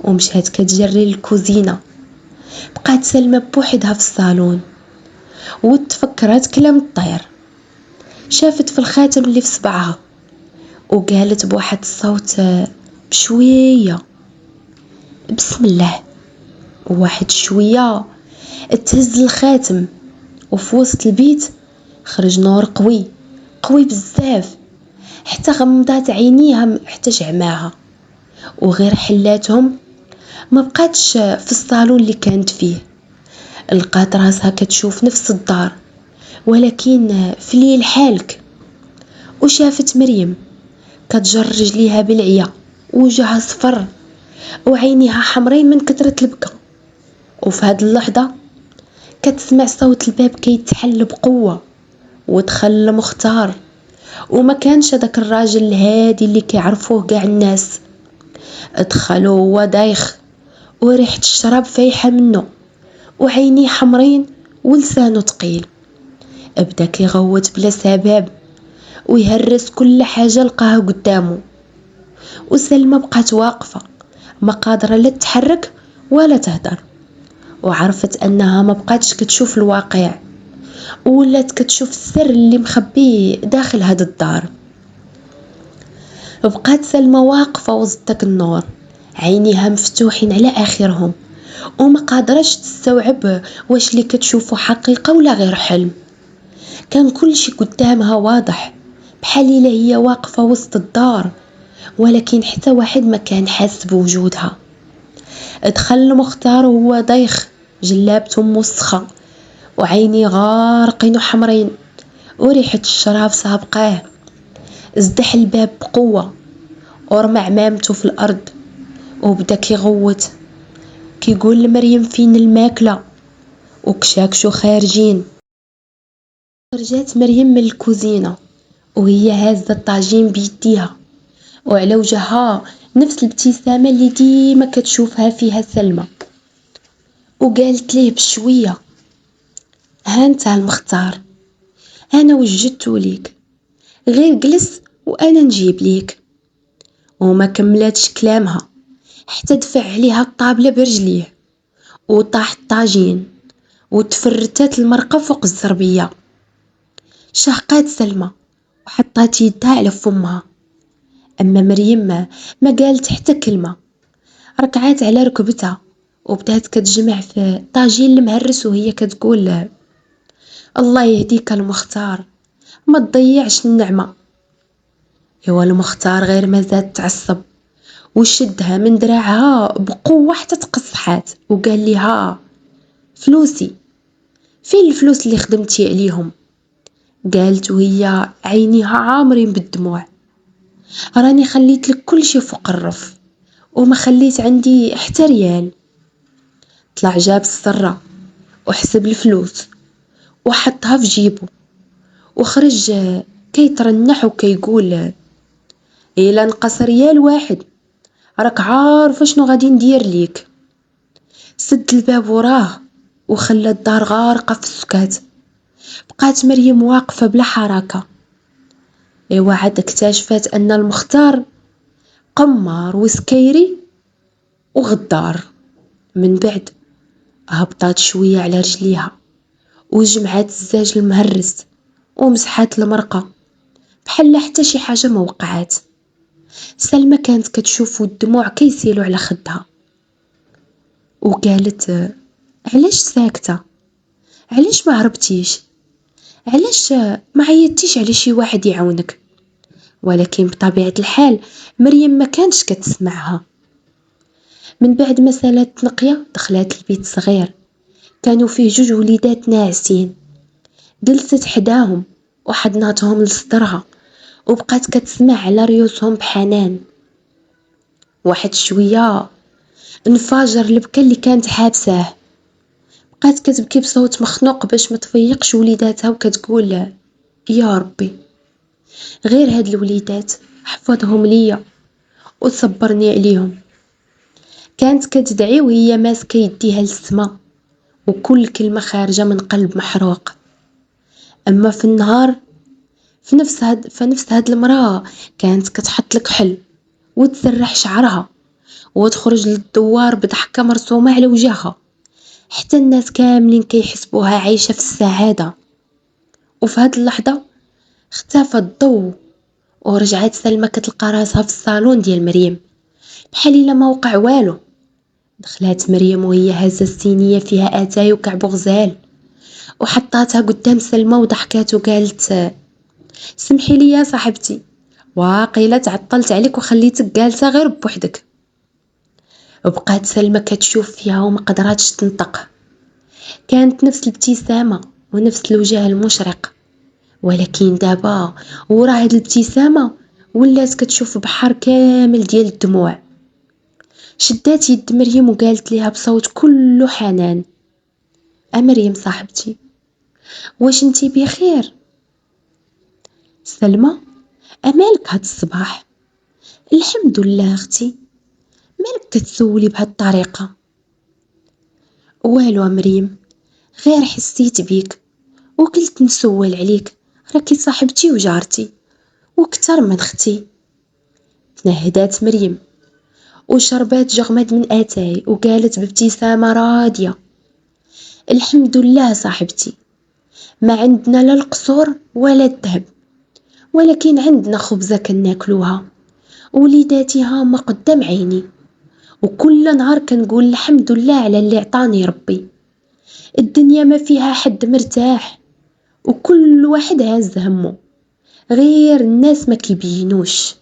ومشات كتجري للكوزينة. بقات سلمى بوحدها في الصالون وتفكرت كلام الطير. شافت في الخاتم اللي في صبعها وقالت بواحد الصوت بشوية: بسم الله. وواحد شوية تهز الخاتم، وفي وسط البيت خرج نور قوي، قوي بزاف، حتى غمضات عينيها حتى جعماها، وغير حلاتهم ما بقاتش في الصالون اللي كانت فيه. لقات راسها كتشوف نفس الدار، ولكن في ليل حالك. وشافت مريم كتجر رجليها بالعيا، وجهها صفر وعينيها حمرين من كثرة البكا. وفي هاد اللحظة كتسمع صوت الباب كيتحل بقوة، ودخل مختار، وما كانش هذاك الراجل الهادي اللي كيعرفوه كاع الناس. دخلوا هو دايخ، وريحة الشراب فايحة منه، وعينيه حمرين ولسانه تقيل. بدا كيغوت بلا سبب ويهرس كل حاجة لقاها قدامه. وسلمى بقات واقفة ما قادرة لا تتحرك ولا تهدر، وعرفت انها ما بقاتش كتشوف الواقع، ولات كتشوف السر اللي مخبيه داخل هاد الدار. بقات سلمى واقفة وسط داك النور، عينيها مفتوحين على اخرهم، وما قادرش تستوعب واش اللي كتشوفه حقيقة ولا غير حلم. كان كل شي قدامها واضح، بحال الا هي واقفة وسط الدار، ولكن حتى واحد ما كان حاس بوجودها. دخل مختار وهو دايخ، جلابته موسخة وعيني غارقين وحمرين، وريحة الشراب سابقاه. ازدح الباب بقوة ورمى عمامته في الأرض، وبدا كيغوت كيقول لمريم فين الماكلة، وكشاكشو خارجين. خرجت مريم من الكوزينة وهي هازة الطاجين بيديها، وعلى وجهها نفس الابتسامة اللي ديما كتشوفها فيها سلمى. وقالت ليه بشوية: ها انت المختار، انا وجدتو ليك، غير جلس وانا نجيب ليك. وما كملاتش كلامها حتى دفع عليها الطابلة برجليه، وطاح الطاجين وتفرتت المرقة فوق الزربية. شهقات سلمى وحطات يدها على فمها، اما مريم ما قالت حتى كلمة. ركعات على ركبتها وبدات كتجمع في الطاجين المهرس، وهي كتقول له: الله يهديك المختار، ما تضيعش النعمة. ايوا المختار غير ما زاد تعصب، وشدها من دراعها بقوة حتى تقصحات، وقال لها: فلوسي فين الفلوس اللي خدمتي عليهم؟ قالت وهي عينيها عامرين بالدموع: راني خليت لك كل شي فوق الرف، وما خليت عندي حتى ريال. طلع جاب السرة وحسب الفلوس وحطها في جيبه، وخرج كيترنح وكيقول: إلا نقص ريال واحد راك عارف شنو غادي ندير ليك. سد الباب وراه وخلى الدار غارقة في السكات. بقات مريم واقفة بلا حركة. ايوا عاد اكتشفت ان المختار قمار وسكيري وغدار. من بعد هبطات شوية على رجليها، وجمعات الزاج المهرس ومسحات المرقة بحال حتى شي حاجة ما وقعات. سلمى كانت كتشوف والدموع كيسيلوا على خدها، وقالت: علاش ساكتة؟ علاش ما هربتيش؟ علاش ما عيطتيش على شي واحد يعاونك؟ ولكن بطبيعة الحال مريم ما كانتش كتسمعها. من بعد ما سالات نقية دخلات البيت صغير كانوا فيه جوج وليدات ناعسين. جلست حداهم وحضناتهم لصدرها، وبقات كتسمع على ريوسهم بحنان. واحد شوية انفجر البكا اللي كانت حابساه، بقات كتبكي بصوت مخنوق باش ما تفيقش وليداتها، وكتقول: يا ربي غير هاد الوليدات حفظهم ليا وصبرني عليهم. كانت كتدعي وهي ماسكه يديها للسما، وكل كلمه خارجه من قلب محروق. اما في النهار فنفس هاد المراه كانت كتحط الكحل وتسرح شعرها وتخرج للدوار بضحكه مرسومه على وجهها، حتى الناس كاملين كيحسبوها عايشه في السعاده. وفي هاد اللحظه اختفى الضوء، ورجعت سلمى كتلقى راسها في الصالون ديال مريم بحال الا ما وقع والو. دخلات مريم وهي هازة الصينية فيها اتاي وكعب غزال وحطاتها قدام سلمى وضحكات وقالت: سمحي لي يا صاحبتي، واقيلا تعطلت عليك وخليتك جالسة غير بوحدك. وبقات سلمى كتشوف فيها وما قدراتش تنطق. كانت نفس الابتسامة ونفس الوجه المشرق، ولكن دابا ورا هاد الابتسامة ولات كتشوف بحر كامل ديال الدموع. شدات يد مريم وقالت ليها بصوت كله حنان: مريم صاحبتي، واش انتي بخير؟ سلمى: مالك هاد الصباح؟ الحمد لله اختي. مالك كتسولي بهاد الطريقة؟ والو مريم، غير حسيت بيك وقلت نسول عليك، راكي صاحبتي وجارتي وكتر من اختي. تنهدات مريم وشربات جغمد من اتاي وقالت بابتسامة راضية: الحمد لله صاحبتي، ما عندنا لا القصور ولا الذهب، ولكن عندنا خبزة كناكلوها وليداتها ما قدام عيني، وكل نهار كنقول الحمد لله على اللي عطاني ربي. الدنيا ما فيها حد مرتاح وكل واحد هاز همه، غير الناس ما كيبينوش.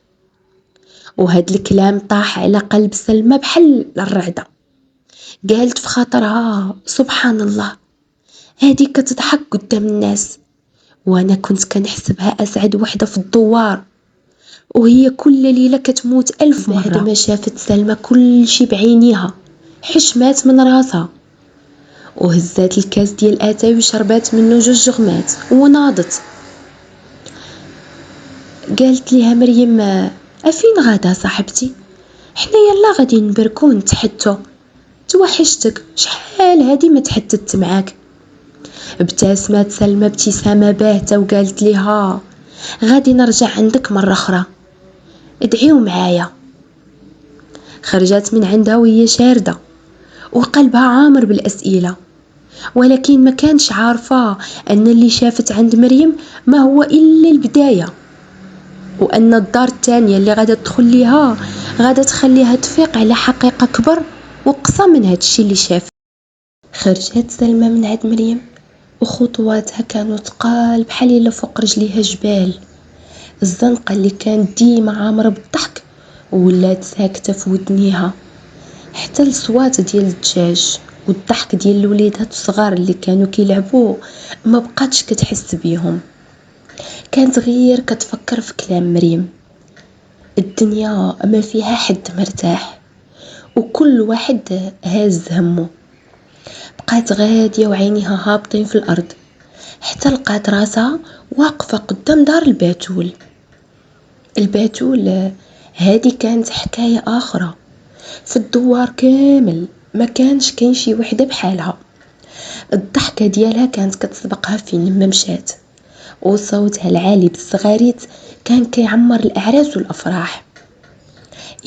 وهاد الكلام طاح على قلب سلمى بحال الرعدة. قالت في خاطرها: سبحان الله، هادي كتضحك قدام الناس وانا كنت كنحسبها اسعد وحده في الدوار، وهي كل ليله كتموت 1000 مرة. بعد ما شافت سلمى كل شي بعينيها حشمات من راسها وهزات الكاس ديال اتاي وشربات منه 2 جغمات وناضت. قالت ليها مريم: افين غادا صاحبتي؟ حنا يلا غادي نبركو ونتحتو، توحشتك، شحال هادي ما تحتت معاك. ابتسمت سلمى ابتسامة باهتة وقالت ليها: غادي نرجع عندك مرة أخرى، ادعيو معايا. خرجت من عندها وهي شاردة وقلبها عامر بالأسئلة، ولكن ما كانش عارفة أن اللي شافت عند مريم ما هو إلا البداية، وأن الدار الثانية اللي غادة تدخل ليها غادة تخليها تفيق على حقيقة كبر وقصى من هادشي اللي شاف. خرجت سلمى من عند مريم وخطواتها كانوا تقال بحال الا فوق رجليها جبال. الزنقة اللي كانت ديما عامرة بالضحك ولات ساكتة في ودنيها، حتى الصوات ديال الدجاج والضحك ديال الوليدات الصغار اللي كانوا كيلعبوا ما بقاتش كتحس بيهم. كانت غير كتفكر في كلام مريم: الدنيا ما فيها حد مرتاح وكل واحد هاز همه. بقات غادية وعينيها هابطين في الأرض حتى لقات راسها واقفة قدام دار الباتول. الباتول هادي كانت حكاية آخرى، في الدوار كامل ما كانش كاين شي وحدة بحالها. الضحكة ديالها كانت كتسبقها فين ما مشات، وصوتها العالي بالصغاريت كان كيعمر الأعراس والأفراح.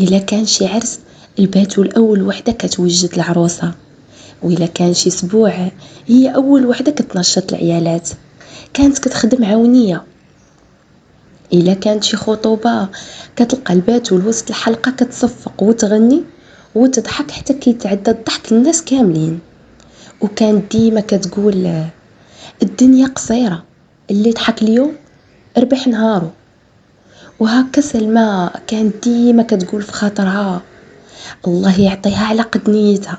إلا كان شي عرس الباتول أول وحدة كتوجد العروسة، وإلا كان شي سبوع هي أول وحدة كتنشط العيالات، كانت كتخدم عونية. إلا كانت شي خطوبة كتلقى الباتول وسط الحلقة كتصفق وتغني وتضحك حتى كيتعدى الضحك الناس كاملين. وكانت ديما كتقول: الدنيا قصيرة، اللي ضحك اليوم ربح نهارو. وهكا سلمى كانت ديما كتقول في خاطرها: الله يعطيها على قد نيتها،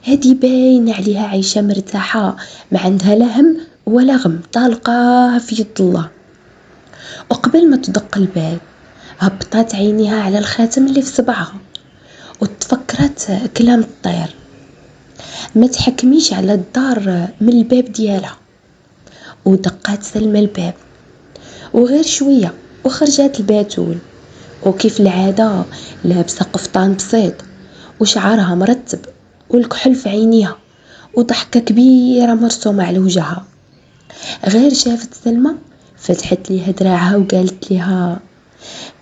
هادي باينة عليها عايشة مرتاحة، ما عندها لا هم ولا غم، طالقاها في يد الله. وقبل ما تدق الباب هبطات عينيها على الخاتم اللي في صبعها وتفكرت كلام الطير: ما تحكميش على الدار من الباب ديالها. ودقات سلمى الباب وغير شوية وخرجت الباتول، وكيف العادة لابسة قفطان بسيط وشعرها مرتب والكحل في عينيها وضحكة كبيرة مرسومة على وجهها. غير شافت سلمى فتحت ليها دراعها وقالت ليها: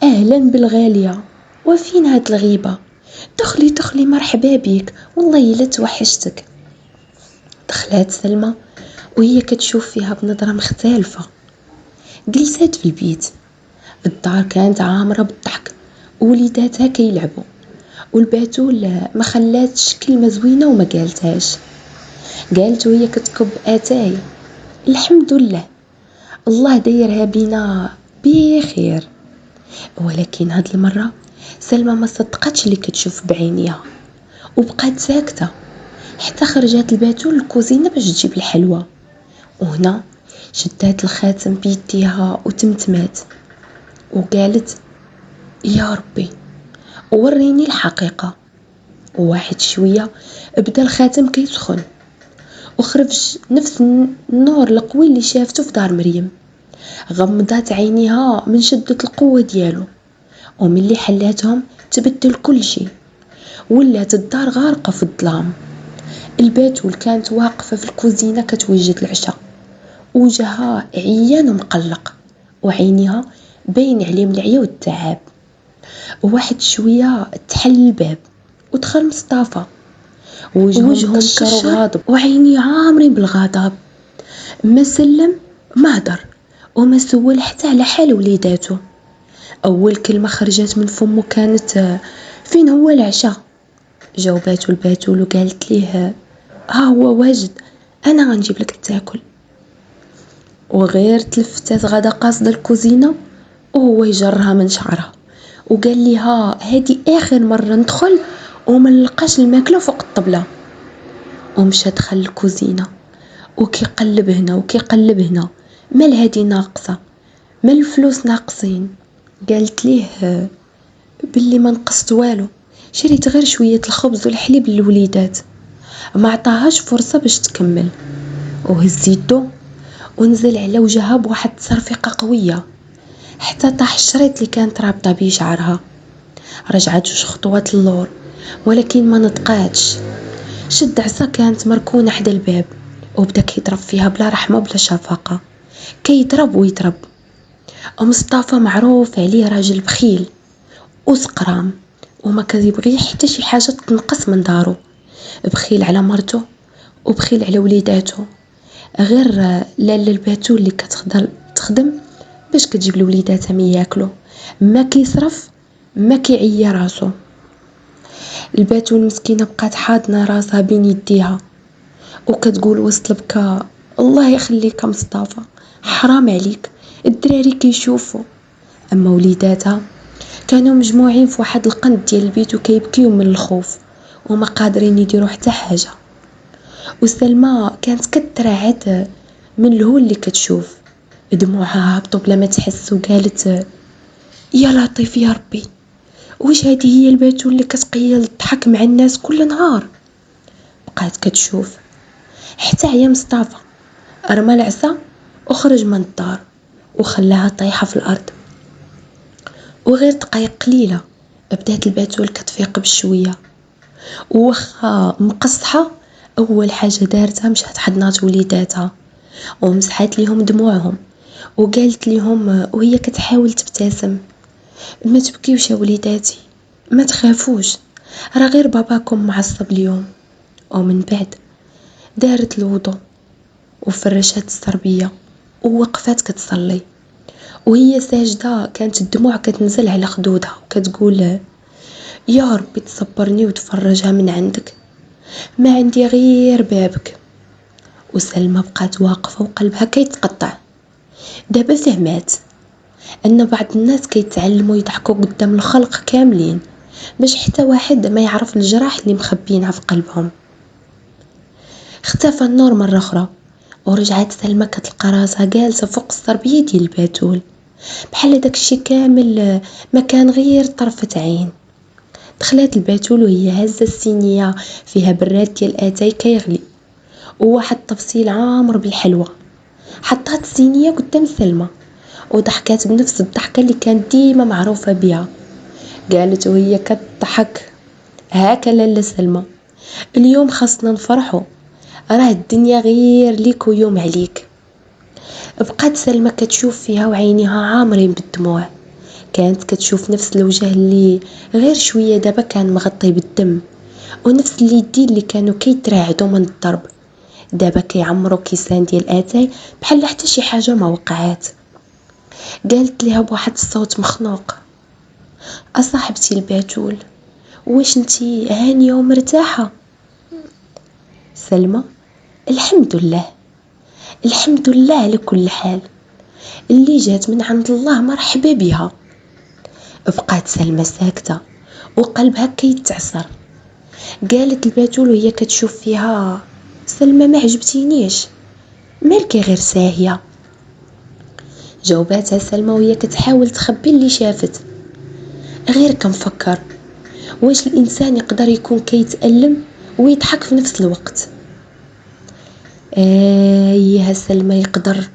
اهلا بالغالية، وفين هاد الغيبة؟ دخلي دخلي، مرحبا بيك، والله الا توحشتك. دخلت سلمى وهي كتشوف فيها بنظرة مختلفة. جلسات في البيت، الدار كانت عامرة بالضحك ووليداتها كيلعبوا، والباتول ما خلاتش كلمة زوينة وما قالتهاش. قالت وهي كتكب اتاي: الحمد لله، الله دايرها بينا بخير. ولكن هاد المرة سلمى ما صدقتش اللي كتشوف بعينيها وبقات ساكتة حتى خرجت الباتول للكوزينة باش تجيب الحلوى. وهنا شدات الخاتم بيديها وتمتمات وقالت: يا ربي وريني الحقيقة. وواحد شوية بدا الخاتم كيسخن وخرج نفس النور القوي اللي شافته في دار مريم. غمضات عينيها من شدة القوة ديالو، وملي حلاتهم تبدل كل شيء، ولات الدار غارقة في الظلام. الباتول كانت واقفة في الكوزينة كتوجد العشاء، وجهها عيان ومقلق وعينيها باين عليهم العيا والتعب. وواحد شوية تحل الباب ودخل مصطفى، وجهه مكشر وغاضب وعيني عامرين بالغضب. ما سلم ما هدر وما سول حتى على حال وليداته. اول كلمه خرجت من فمه كانت: فين هو العشاء؟ جاوباته الباتول وقالت ليه: ها هو واجد، انا غنجيب لك تاكل. وغير تلفتات غدا قاصده الكوزينه وهو يجرها من شعرها وقال لها: هادي اخر مره ندخل وما نلقاش الماكله فوق الطبله. ومشى دخل الكوزينه وكيقلب هنا وكيقلب هنا، مال هادي ناقصه، مال الفلوس ناقصين. قالت ليه باللي ما نقصت والو، شريت غير شويه الخبز والحليب للوليدات. ما عطاهاش فرصه باش تكمل وهز يدو ونزل على وجهها بواحد التصرفيقه قويه حتى طاح الشريط اللي كانت رابطه بيه شعرها. رجعت 2 خطوات للور ولكن ما نطقاتش. شد عصا كانت مركونه حدا الباب وبدا كيضرب فيها بلا رحمه بلا شفقه، كيضرب ويضرب. مصطفى معروف عليه راجل بخيل وسقرام وما كيبغي حتى شي حاجه تنقص من دارو. بخيل على مرته وبخيل على وليداته، غير لاله الباتول اللي تخدم باش كتجيب لوليداتها ما ياكلوا، ما كيصرف ما كيعيي راسو. الباتول مسكينه بقات حاضنه راسها بين يديها وكتقول وسط البكاء: الله يخليك مصطفى، حرام عليك، الدراري كيشوفوا. اما وليداتها كانوا مجموعين في واحد القند ديال البيت وكيبكيو من الخوف وما قادرين يديروا حتى حاجه. وسلمى كانت كترعد من الهول اللي كتشوف، دموعها هبطوا بلا ما تحس وقالت: يا لطيف يا ربي، واش هذه هي الباتول اللي كتقيل تضحك مع الناس كل نهار؟ بقات كتشوف حتى عيا مصطفى، رمى العصا وخرج من الدار وخلاها طايحه في الارض. وغير دقايق قليله بدات الباتول كتفيق بشويه، وخا مقصحه اول حاجه دارتها مشات حضنات وليداتها ومسحت ليهم دموعهم وقالت ليهم وهي كتحاول تبتسم: ما تبكيوش يا وليداتي، ما تخافوش، راه غير باباكم معصب اليوم. ومن بعد دارت الوضوء وفرشت الصربيه ووقفات كتصلي، وهي ساجده كانت الدموع كتنزل على خدودها وكتقول: يا ربي تصبرني وتفرجها من عندك، ما عندي غير بابك. وسلمى بقات واقفه وقلبها كيتقطع. دابا فهمات ان بعض الناس كيتعلموا يضحكوا قدام الخلق كاملين باش حتى واحد ما يعرف الجراح اللي مخبينها في قلبهم. اختفى النور مره اخرى ورجعت سلمى كتلقى راسها جالسه فوق الصربيه ديال الباتول بحال داكشي كامل ما كان غير طرفه عين. دخلت الباتول وهي هزه السينيه فيها براد ديال اتاي كيغلي وواحد الطبسيل عامر بالحلوى، حطات السينيه قدام سلمى وضحكات بنفس الضحكه اللي كانت ديما معروفه بها. قالت وهي كتضحك: هاكا لاله سلمى، اليوم خاصنا نفرحوا، راه الدنيا غير ليك ويوم عليك. بقات سلمى كتشوف فيها وعينيها عامرين بالدموع، كانت كتشوف نفس الوجه اللي غير شويه دابا كان مغطي بالدم، ونفس اليدين اللي كانوا كيترعدوا من الضرب دابا كيعمروا كيسان ديال اتاي بحال حتى شي حاجه ما وقعات. قالت ليها بواحد الصوت مخنوق: اصاحبتي الباتول، واش نتي هانية ومرتاحة؟ سلمى: الحمد لله، الحمد لله على كل حال، اللي جات من عند الله مرحبا بها. بقات سلمى ساكتة وقلبها كيتعصر. قالت البتول وهي كتشوف فيها: سلمى ما عجبتينيش، مالكي غير ساهية؟ جاوباتها سلمى وهي كتحاول تخبي اللي شافت: غير كنفكر واش الانسان يقدر يكون كيتألم ويضحك في نفس الوقت. يا سلمى يقدر،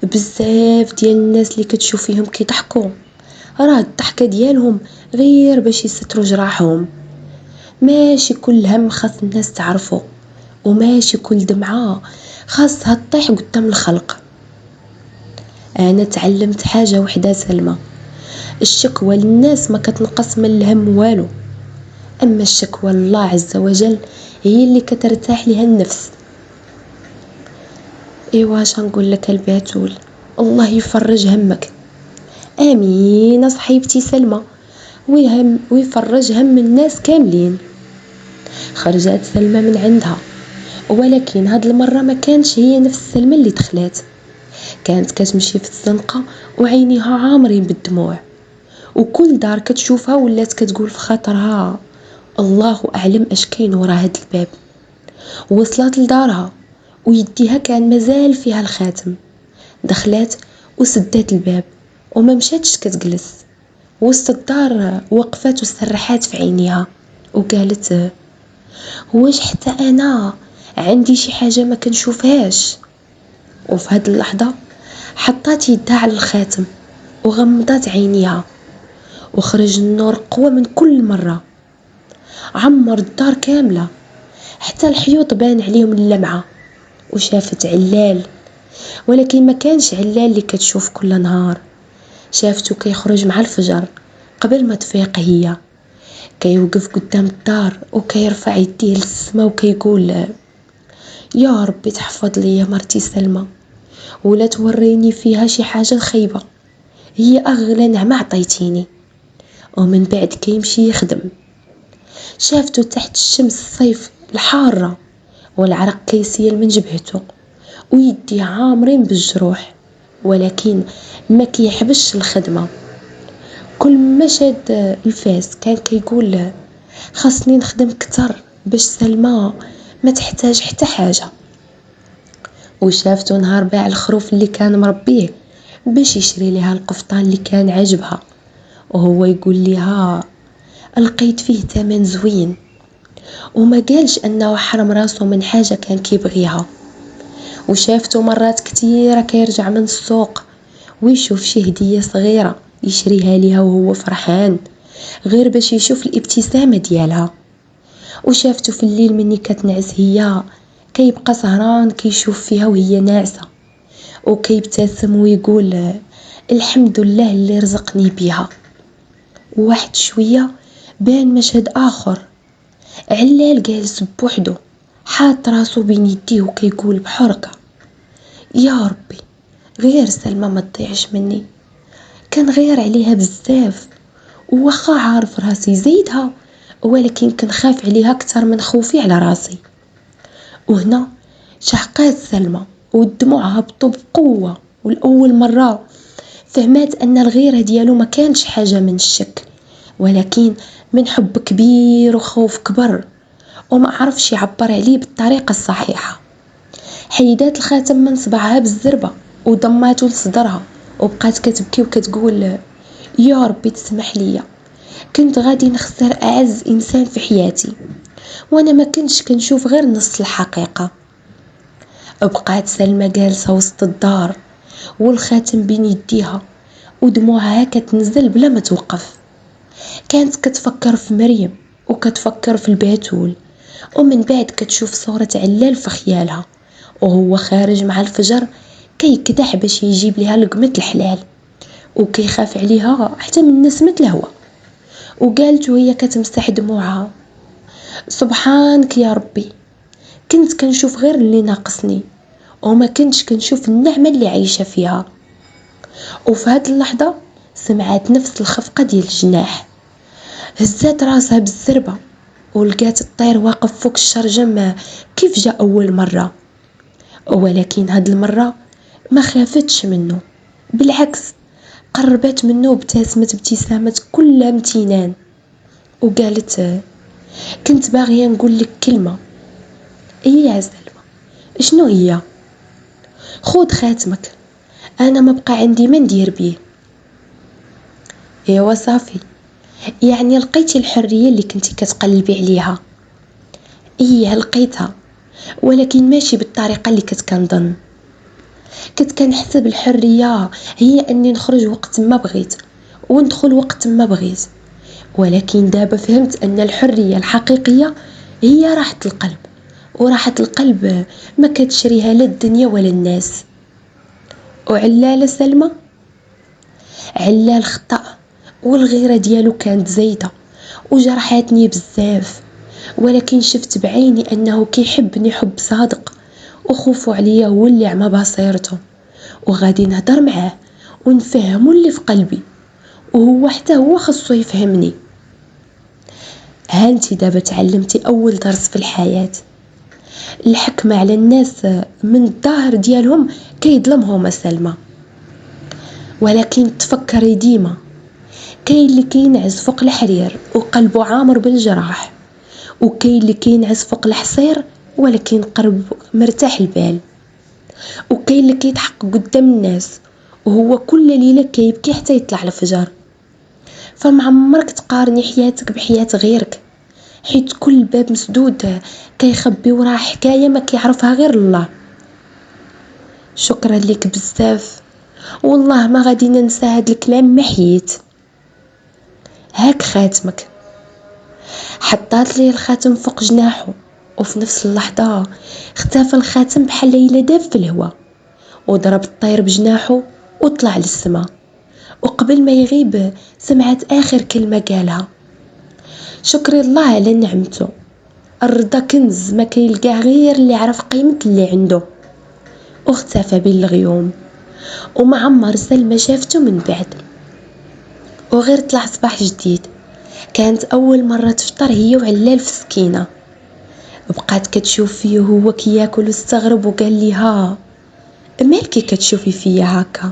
بزاف ديال الناس اللي كتشوف فيهم كيضحكوا راه الضحكه ديالهم غير باش يستروا جراحهم. ماشي كل هم خاص الناس تعرفوا، وماشي كل دمعه خاصها تطيح قدام الخلق. انا تعلمت حاجه وحده سلمى: الشكوى للناس ما كتنقص من الهم والو، اما الشكوى لله عز وجل هي اللي كترتاح لها النفس. ايوا اش نقول لك الباتول، الله يفرج همك. امين صحيبتي سلمى، ويفرج هم الناس كاملين. خرجت سلمى من عندها، ولكن هاد المره ما كانش هي نفس سلمى اللي دخلات. كانت كتمشي في الزنقه وعينيها عامرين بالدموع، وكل دار كتشوفها ولات كتقول في خاطرها: الله اعلم اش كاين ورا هاد الباب. وصلت لدارها ويديها كان مازال فيها الخاتم. دخلت وسدات الباب وما مشاتش كتجلس وسط الدار، وقفات وسرحات في عينيها وقالت: واش حتى انا عندي شي حاجه ما كنشوفهاش؟ وفي هاد اللحظه حطات يدها على الخاتم وغمضت عينيها، وخرج النور قوى من كل مره، عمر الدار كامله حتى الحيوط بان عليهم اللمعه. وشافت علال، ولكن ما كانش علال اللي كتشوف كل نهار. شافته كيخرج مع الفجر قبل ما تفيق هي، كيوقف قدام الدار وكيرفع يديه للسما وكيقول: يا ربي تحفظ لي مرتي سلمى، ولا توريني فيها شي حاجه خايبه، هي اغلى نعمه عطيتيني. ومن بعد كيمشي يخدم. شافته تحت الشمس الصيف الحاره والعرق كيسيل من جبهته ويديه عامرين بالجروح، ولكن ما كيحبش الخدمه. كل ما شاد الفاس كان كيقول: خاصني نخدم كتر باش سلمى ما تحتاج حتى حاجه. وشافته نهار باع الخروف اللي كان مربيه باش يشري لها القفطان اللي كان عجبها، وهو يقول لها: لقيت فيه ثمن زوين. وما قالش انه حرم راسه من حاجه كان كيبغيها. وشافته مرات كتيره كيرجع من السوق ويشوف شي هديه صغيره يشريها ليها وهو فرحان غير باش يشوف الابتسامه ديالها. وشافته في الليل مني كتنعس هي كيبقى سهران كيشوف فيها وهي ناعسه وكيبتسم ويقول: الحمد لله اللي رزقني بها. وواحد شويه بان مشهد اخر: علال جالس بوحده حاط راسو بين يديه وكيقول بحرقه: يا ربي غير سلمى ما تضيعش مني، كان غير عليها بزاف، وواخا عارف راسي زيدها ولكن كنخاف عليها اكثر من خوفي على راسي. وهنا شحقات سلمى والدموع هبطوا بقوه، والاول مره فهمات ان الغيره ديالو ما كانش حاجه من الشك، ولكن من حب كبير وخوف كبر وما عرفش يعبر عليه بالطريقه الصحيحه. حيدات الخاتم من صبعها بالزربه وضماته لصدرها وبقات كتبكي وكتقول: يا ربي تسمح لي، كنت غادي نخسر اعز انسان في حياتي وانا ما كنتش كنشوف غير نص الحقيقه. بقات سلمى جالسه وسط الدار والخاتم بين يديها ودموعها كتنزل بلا ما توقف. كانت كتفكر في مريم وكتفكر في الباتول، ومن بعد كتشوف صورة علال في خيالها وهو خارج مع الفجر كيكدح باش يجيب لها لقمة الحلال، وكيخاف عليها حتى من نسمة الهواء. وقالت وهي كتمسح دموعها: سبحانك يا ربي، كنت كنشوف غير اللي ناقصني وما كنتش كنشوف النعمة اللي عايشة فيها. وفي هاد اللحظة سمعت نفس الخفقة ديال الجناح، هزات راسها بالزربة ولقات الطير واقف فوق الشرجم كيف جاء أول مرة، ولكن هاد المرة ما خافتش منه، بالعكس قربت منه وابتسمت ابتسامة كلها امتنان وقالت: كنت باغية نقول لك كلمة. إيه يا سلمى، شنو هي؟ خود خاتمك، أنا ما بقى عندي ما ندير بيه. إيوا صافي، يعني لقيتي الحرية اللي كنتي كتقلبي عليها؟ إيه لقيتها، ولكن ماشي بالطريقة اللي كنت كنظن. كنت كنحسب الحرية هي أني نخرج وقت ما بغيت وندخل وقت ما بغيت، ولكن دابا فهمت أن الحرية الحقيقية هي راحة القلب، وراحة القلب ما كتشريها لا الدنيا ولا الناس. وعلال سلمى، علال خطأ والغيرة ديالو كانت زايدة وجرحاتني بزاف، ولكن شفت بعيني أنه كيحبني حب صادق، وخوفو عليا هو اللي عمى بصيرته، وغادي نهضر معاه ونفهمو اللي في قلبي، وهو حتى هو خصو يفهمني. هانتي دابا تعلمتي أول درس في الحياة، الحكمة على الناس من الظاهر ديالهم كيظلمهم سلمى، ولكن تفكري ديما كاين اللي كينعس فوق الحرير وقلبه عامر بالجراح، وكاين اللي كينعس فوق الحصير ولكن قلب مرتاح البال، وكاين اللي كيضحك قدام الناس وهو كل ليلة كيبكي حتى يطلع الفجر. فما عمرك تقارني حياتك بحياة غيرك، حيت كل باب مسدود كيخبي وراه حكاية ما كيعرفها غير الله. شكرا لك بزاف، والله ما غادي ننسى هاد الكلام ما حييت. هاك خاتمك. حطات لي الخاتم فوق جناحه، وفي نفس اللحظة اختفى الخاتم بحال إلا داب في الهواء، وضرب الطير بجناحه وطلع للسما، وقبل ما يغيب سمعت آخر كلمة قالها: شكر الله على نعمته، الرضا كنز ما كيلقاه غير اللي عرف قيمة اللي عنده. واختفى بين الغيوم، وما عمر سلمى شافته من بعد. وغير طلع صباح جديد، كانت أول مرة تفطر هي وعلال في سكينة. بقات كتشوف فيه وهو كياكل واستغرب وقال ليها: مالكي كتشوفي فيا هكا؟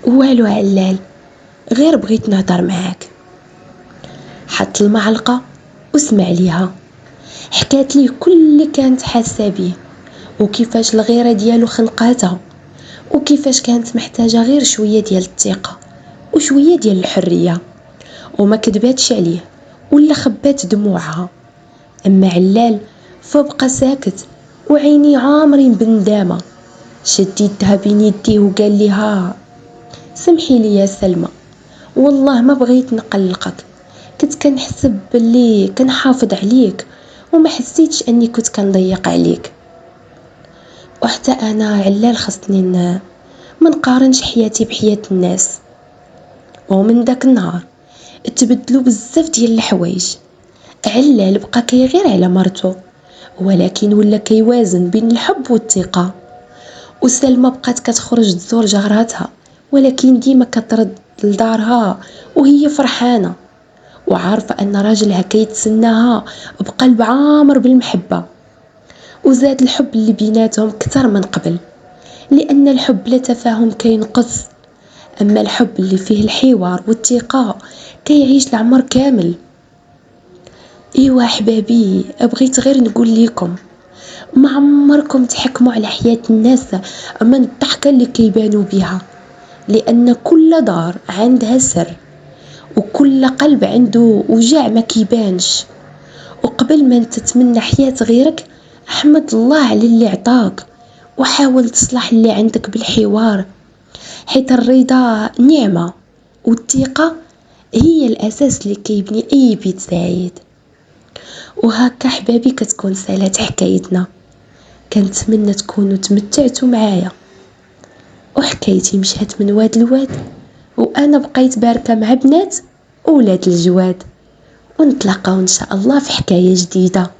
والو علال، غير بغيت نهضر معاك. حط المعلقة وسمع ليها، حكات ليه كل اللي كانت حاسة بيه، وكيفاش الغيرة ديالو خنقاتها، وكيفاش كانت محتاجة غير شوية ديال الثقة وشوية ديال الحرية، وما كذباتش عليه ولا خبات دموعها. أما علال فبقى ساكت وعيني عامرين بالندامة. شد يدها بين يديه وقال لها: سمحي لي يا سلمى، والله ما بغيت نقلقك، كنت كنحسب باللي كنحافظ عليك وما حسيتش اني كنت كنضيق عليك. وحتى انا علال خصني ما نقارنش حياتي بحياة الناس. ومن داك النهار تبدلوا بزاف ديال الحوايج. علال بقى كيغير على مرته، ولكن ولا كيوازن بين الحب والثقة. وسلمى بقات كتخرج تزور جاراتها، ولكن ديما كترد لدارها وهي فرحانة وعارفة أن راجلها كيتسناها بقلب عامر بالمحبة. وزاد الحب اللي بيناتهم كتر من قبل، لأن الحب لا تفاهم كينقص، أما الحب اللي فيه الحوار والثقة كيعيش العمر كامل. ايوا احبابي، بغيت غير نقول لكم ما عمركم تحكموا على حياة الناس من الضحكة اللي كيبانوا بها، لأن كل دار عندها سر، وكل قلب عنده وجع ما كيبانش. وقبل ما انت تتمنى حياة غيرك، احمد الله على اللي عطاك، وحاول تصلح اللي عندك بالحوار، حيث الرضا نعمة والثقة هي الأساس اللي كيبني أي بيت سعيد. وهكا حبابي كتكون سالات حكايتنا، كنتمنى تكونوا تمتعتوا معايا، وحكايتي مشات من واد لواد، وانا بقيت باركه مع بنات ولاد الجواد. ونتلاقاو ان شاء الله في حكايه جديده.